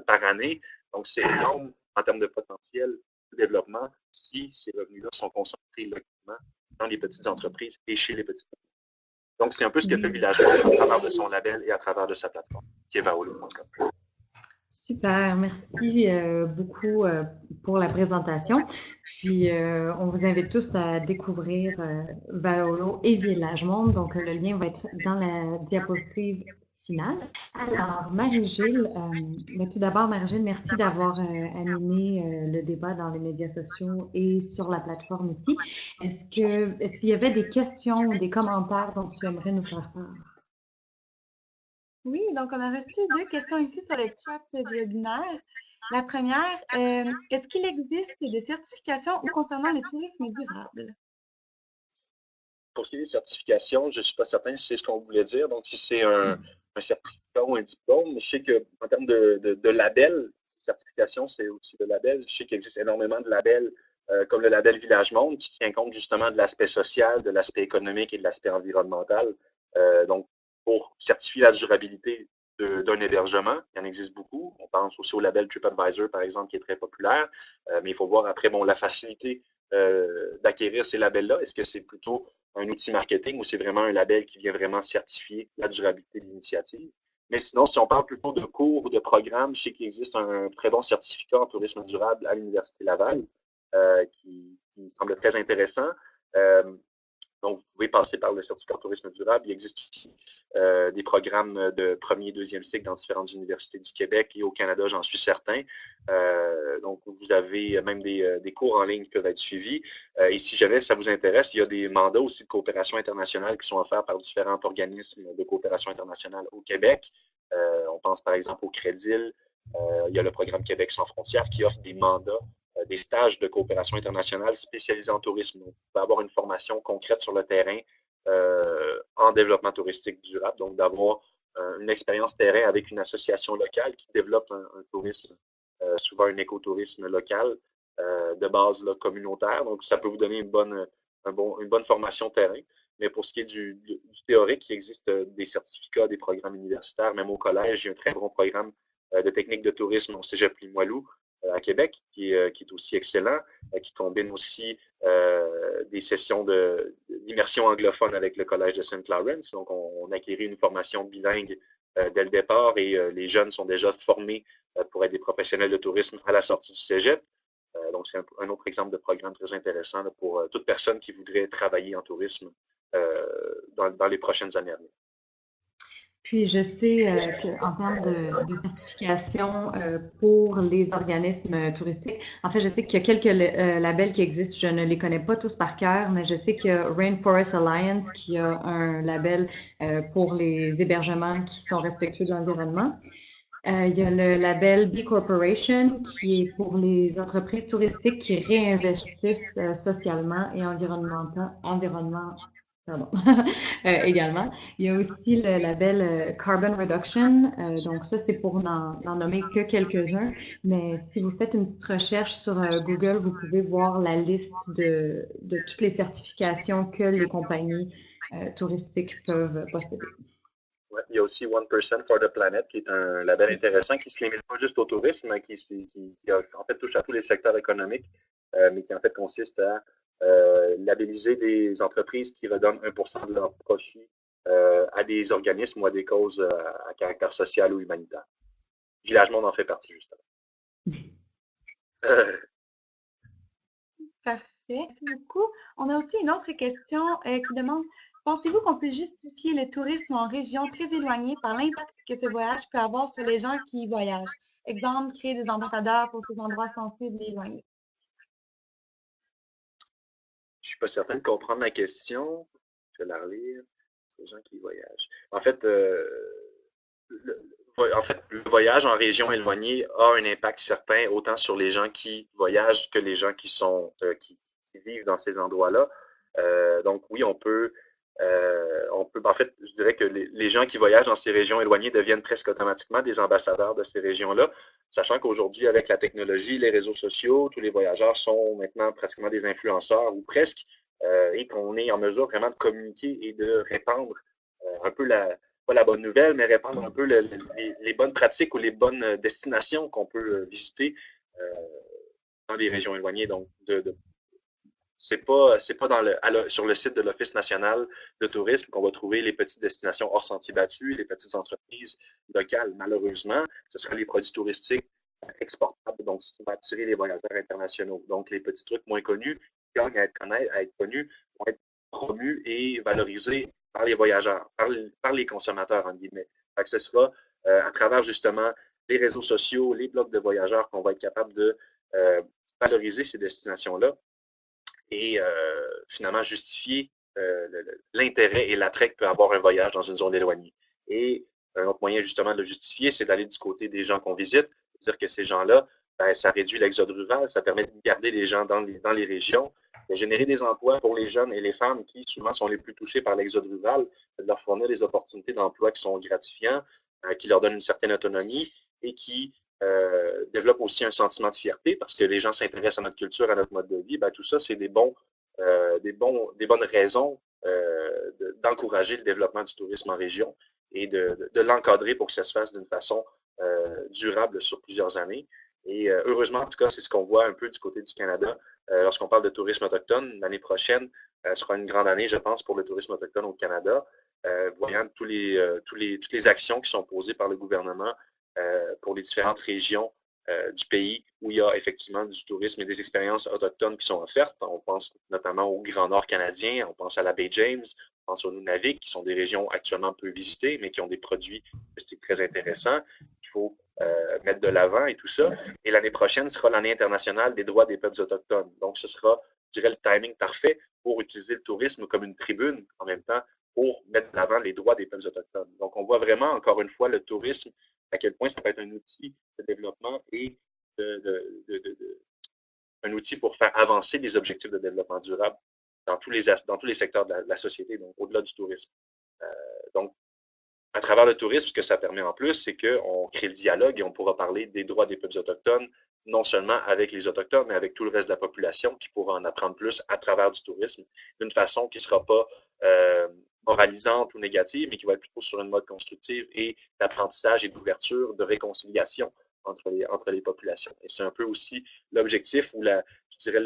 par année. Donc, c'est énorme en termes de potentiel de développement si ces revenus-là sont concentrés localement dans les petites entreprises et chez les petites entreprises. Donc, c'est un peu ce que fait Villagement à travers de son label et à travers de sa plateforme, qui est vaolo.com. Super, merci beaucoup pour la présentation. Puis, on vous invite tous à découvrir Vaolo et Village Monde. Donc, le lien va être dans la diapositive finale. Alors, Marie-Gilles, tout d'abord, Marie-Gilles, merci d'avoir animé le débat dans les médias sociaux et sur la plateforme ici. Est-ce qu'il y avait des questions ou des commentaires dont tu aimerais nous faire part? Oui, donc on a reçu 2 questions ici sur le chat du webinaire. La première, est-ce qu'il existe des certifications concernant le tourisme durable? Pour ce qui est des certifications, je ne suis pas certain si c'est ce qu'on voulait dire. Donc, si c'est un certificat ou un diplôme, je sais qu'en termes de labels, certification, c'est aussi de labels. Je sais qu'il existe énormément de labels, comme le label Village Monde, qui tient compte justement de l'aspect social, de l'aspect économique et de l'aspect environnemental. Donc, pour certifier la durabilité d'un hébergement, il y en existe beaucoup. On pense aussi au label TripAdvisor, par exemple, qui est très populaire. Mais il faut voir après, bon, la facilité d'acquérir ces labels-là. Est-ce que c'est plutôt un outil marketing ou c'est vraiment un label qui vient vraiment certifier la durabilité de l'initiative? Mais sinon, si on parle plutôt de cours ou de programmes, je sais qu'il existe un très bon certificat en tourisme durable à l'Université Laval qui semble très intéressant. Donc, vous pouvez passer par le certificat de tourisme durable. Il existe aussi des programmes de premier et deuxième cycle dans différentes universités du Québec et au Canada, j'en suis certain. Donc, vous avez même des cours en ligne qui peuvent être suivis. Et si jamais ça vous intéresse, il y a des mandats aussi de coopération internationale qui sont offerts par différents organismes de coopération internationale au Québec. On pense par exemple au Crédil. Il y a le programme Québec sans frontières qui offre des mandats des stages de coopération internationale spécialisés en tourisme. Donc, vous pouvez avoir une formation concrète sur le terrain en développement touristique durable, donc d'avoir une expérience terrain avec une association locale qui développe un tourisme, souvent un écotourisme local de base là, communautaire. Donc, ça peut vous donner une bonne formation terrain. Mais pour ce qui est du théorique, il existe des certificats, des programmes universitaires, même au collège, il y a un très bon programme de techniques de tourisme au Cégep Limoilou à Québec, qui est aussi excellent, qui combine aussi des sessions d'immersion anglophone avec le Collège de St. Lawrence. Donc, on acquérit une formation bilingue dès le départ et les jeunes sont déjà formés pour être des professionnels de tourisme à la sortie du cégep. Donc, c'est un autre exemple de programme très intéressant là, pour toute personne qui voudrait travailler en tourisme dans les prochaines années à venir. Puis je sais qu'en termes de certification pour les organismes touristiques, en fait, je sais qu'il y a quelques labels qui existent. Je ne les connais pas tous par cœur, mais je sais qu'il y a Rainforest Alliance qui a un label pour les hébergements qui sont respectueux de l'environnement. Il y a le label B Corporation qui est pour les entreprises touristiques qui réinvestissent socialement et également. Il y a aussi le label Carbon Reduction. Donc ça, c'est pour n'en nommer que quelques-uns. Mais si vous faites une petite recherche sur Google, vous pouvez voir la liste de toutes les certifications que les compagnies touristiques peuvent posséder. Ouais, il y a aussi 1% for the Planet, qui est un label intéressant qui ne se limite pas juste au tourisme, mais qui en fait touche à tous les secteurs économiques, mais qui en fait consiste à labelliser des entreprises qui redonnent 1% de leur profit à des organismes ou à des causes à caractère social ou humanitaire. Village Monde en fait partie, justement. Parfait, merci beaucoup. On a aussi une autre question qui demande: pensez-vous qu'on peut justifier le tourisme en région très éloignée par l'impact que ce voyage peut avoir sur les gens qui y voyagent? Exemple, créer des ambassadeurs pour ces endroits sensibles et éloignés. Je ne suis pas certain de comprendre la question. Je vais la relire. Les gens qui y voyagent. En fait, en fait, le voyage en région éloignée a un impact certain autant sur les gens qui voyagent que les gens qui vivent dans ces endroits-là. Donc oui, en fait, je dirais que les gens qui voyagent dans ces régions éloignées deviennent presque automatiquement des ambassadeurs de ces régions-là, sachant qu'aujourd'hui, avec la technologie, les réseaux sociaux, tous les voyageurs sont maintenant pratiquement des influenceurs ou presque, et qu'on est en mesure vraiment de communiquer et de répandre un peu pas la bonne nouvelle, mais répandre un peu les bonnes pratiques ou les bonnes destinations qu'on peut visiter euh, dans les régions éloignées. Donc, c'est pas sur le site de l'Office national de tourisme qu'on va trouver les petites destinations hors sentiers battus, les petites entreprises locales. Malheureusement, ce sera les produits touristiques exportables, donc ce qui va attirer les voyageurs internationaux. Donc, les petits trucs moins connus, qui gagnent à être connus, vont être promus et valorisés par les voyageurs, par les consommateurs, en guillemets. Fait que ce sera à travers justement les réseaux sociaux, les blogs de voyageurs qu'on va être capable de valoriser ces destinations-là et finalement justifier l'intérêt et l'attrait que peut avoir un voyage dans une zone éloignée. Et un autre moyen justement de le justifier, c'est d'aller du côté des gens qu'on visite, dire que ces gens-là, ben, ça réduit l'exode rural, ça permet de garder les gens dans les régions, de générer des emplois pour les jeunes et les femmes qui souvent sont les plus touchés par l'exode rural, de leur fournir des opportunités d'emploi qui sont gratifiants, qui leur donnent une certaine autonomie et qui développe aussi un sentiment de fierté parce que les gens s'intéressent à notre culture, à notre mode de vie. Ben, tout ça, c'est des bonnes raisons d'encourager le développement du tourisme en région et de l'encadrer pour que ça se fasse d'une façon durable sur plusieurs années. Et heureusement, en tout cas, c'est ce qu'on voit un peu du côté du Canada. Lorsqu'on parle de tourisme autochtone, l'année prochaine sera une grande année, je pense, pour le tourisme autochtone au Canada, voyant toutes les actions qui sont posées par le gouvernement pour les différentes régions du pays où il y a effectivement du tourisme et des expériences autochtones qui sont offertes. On pense notamment au Grand Nord canadien, on pense à la baie James, on pense au Nunavik, qui sont des régions actuellement peu visitées, mais qui ont des produits touristiques très intéressants qu'il faut mettre de l'avant et tout ça. Et l'année prochaine sera l'année internationale des droits des peuples autochtones. Donc, ce sera, je dirais, le timing parfait pour utiliser le tourisme comme une tribune en même temps pour mettre de l'avant les droits des peuples autochtones. Donc, on voit vraiment, encore une fois, le tourisme à quel point ça peut être un outil de développement et un outil pour faire avancer les objectifs de développement durable dans tous les secteurs de la société, donc au-delà du tourisme. Donc, à travers le tourisme, ce que ça permet en plus, c'est qu'on crée le dialogue et on pourra parler des droits des peuples autochtones, non seulement avec les Autochtones, mais avec tout le reste de la population qui pourra en apprendre plus à travers du tourisme, d'une façon qui ne sera pas moralisante ou négative, mais qui va être plutôt sur une mode constructive et d'apprentissage et d'ouverture, de réconciliation entre les populations. Et c'est un peu aussi l'objectif ou je dirais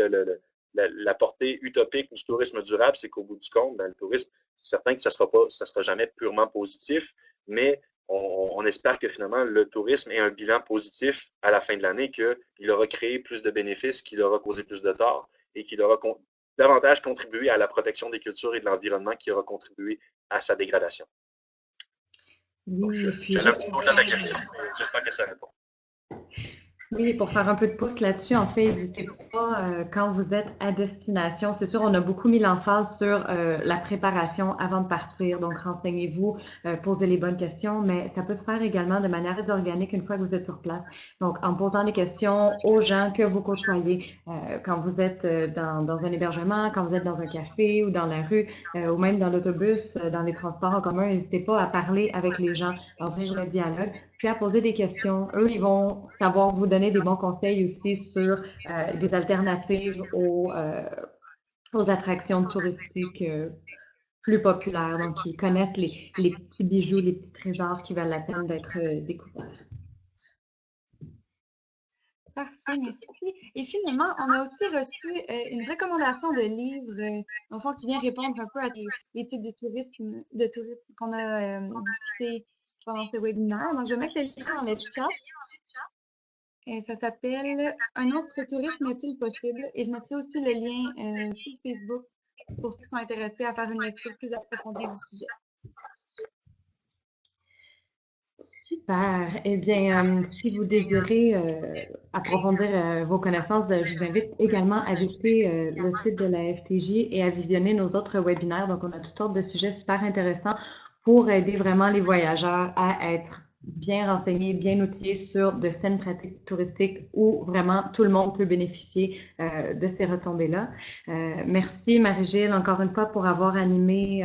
la portée utopique du tourisme durable, c'est qu'au bout du compte, ben, le tourisme, c'est certain que ça sera jamais purement positif, mais on espère que finalement le tourisme ait un bilan positif à la fin de l'année, qu'il aura créé plus de bénéfices, qu'il aura causé plus de tort et qu'il aura davantage contribué à la protection des cultures et de l'environnement qui aura contribué à sa dégradation. Donc, j'allais un petit peu au-delà de la question, mais j'espère que ça répond. Oui, pour faire un peu de pouce là-dessus, en fait, n'hésitez pas quand vous êtes à destination. C'est sûr, on a beaucoup mis l'emphase sur la préparation avant de partir. Donc, renseignez-vous, posez les bonnes questions, mais ça peut se faire également de manière organique une fois que vous êtes sur place. Donc, en posant des questions aux gens que vous côtoyez, quand vous êtes dans un hébergement, quand vous êtes dans un café ou dans la rue, ou même dans l'autobus, dans les transports en commun, n'hésitez pas à parler avec les gens, à ouvrir le dialogue, puis à poser des questions. Eux, ils vont savoir vous donner des bons conseils aussi sur des alternatives aux attractions touristiques plus populaires. Donc, ils connaissent les petits bijoux, les petits trésors qui valent la peine d'être découverts. Parfait, merci. Et finalement, on a aussi reçu une recommandation de livre, dans le fond, qui vient répondre un peu à les types de tourisme qu'on a discuté pendant ce webinaire. Donc, je vais mettre le lien dans le chat. Et ça s'appelle Un autre tourisme est-il possible? Et je mettrai aussi le lien sur Facebook pour ceux qui sont intéressés à faire une lecture plus approfondie du sujet. Super. Eh bien, si vous désirez approfondir vos connaissances, je vous invite également à visiter le site de la FTJ et à visionner nos autres webinaires. Donc, on a toutes sortes de sujets super intéressants pour aider vraiment les voyageurs à être bien renseignés, bien outillés sur de saines pratiques touristiques où vraiment tout le monde peut bénéficier de ces retombées-là. Merci Marie-Gilles encore une fois pour avoir animé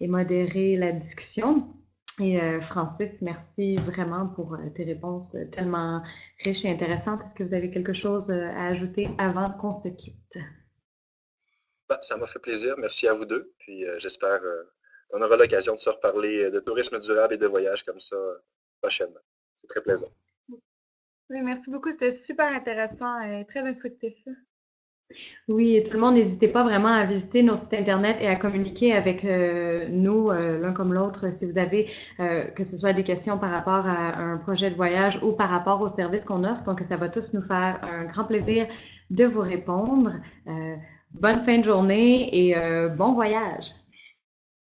et modéré la discussion. Et Francis, merci vraiment pour tes réponses tellement riches et intéressantes. Est-ce que vous avez quelque chose à ajouter avant qu'on se quitte? Ben, ça m'a fait plaisir. Merci à vous deux. Puis j'espère qu'on aura l'occasion de se reparler de tourisme durable et de voyage comme ça prochainement. C'est très plaisant. Oui, merci beaucoup. C'était super intéressant et très instructif. Oui, et tout le monde, n'hésitez pas vraiment à visiter nos sites Internet et à communiquer avec nous, l'un comme l'autre, si vous avez, que ce soit des questions par rapport à un projet de voyage ou par rapport aux services qu'on offre. Donc, ça va tous nous faire un grand plaisir de vous répondre. Bonne fin de journée et bon voyage!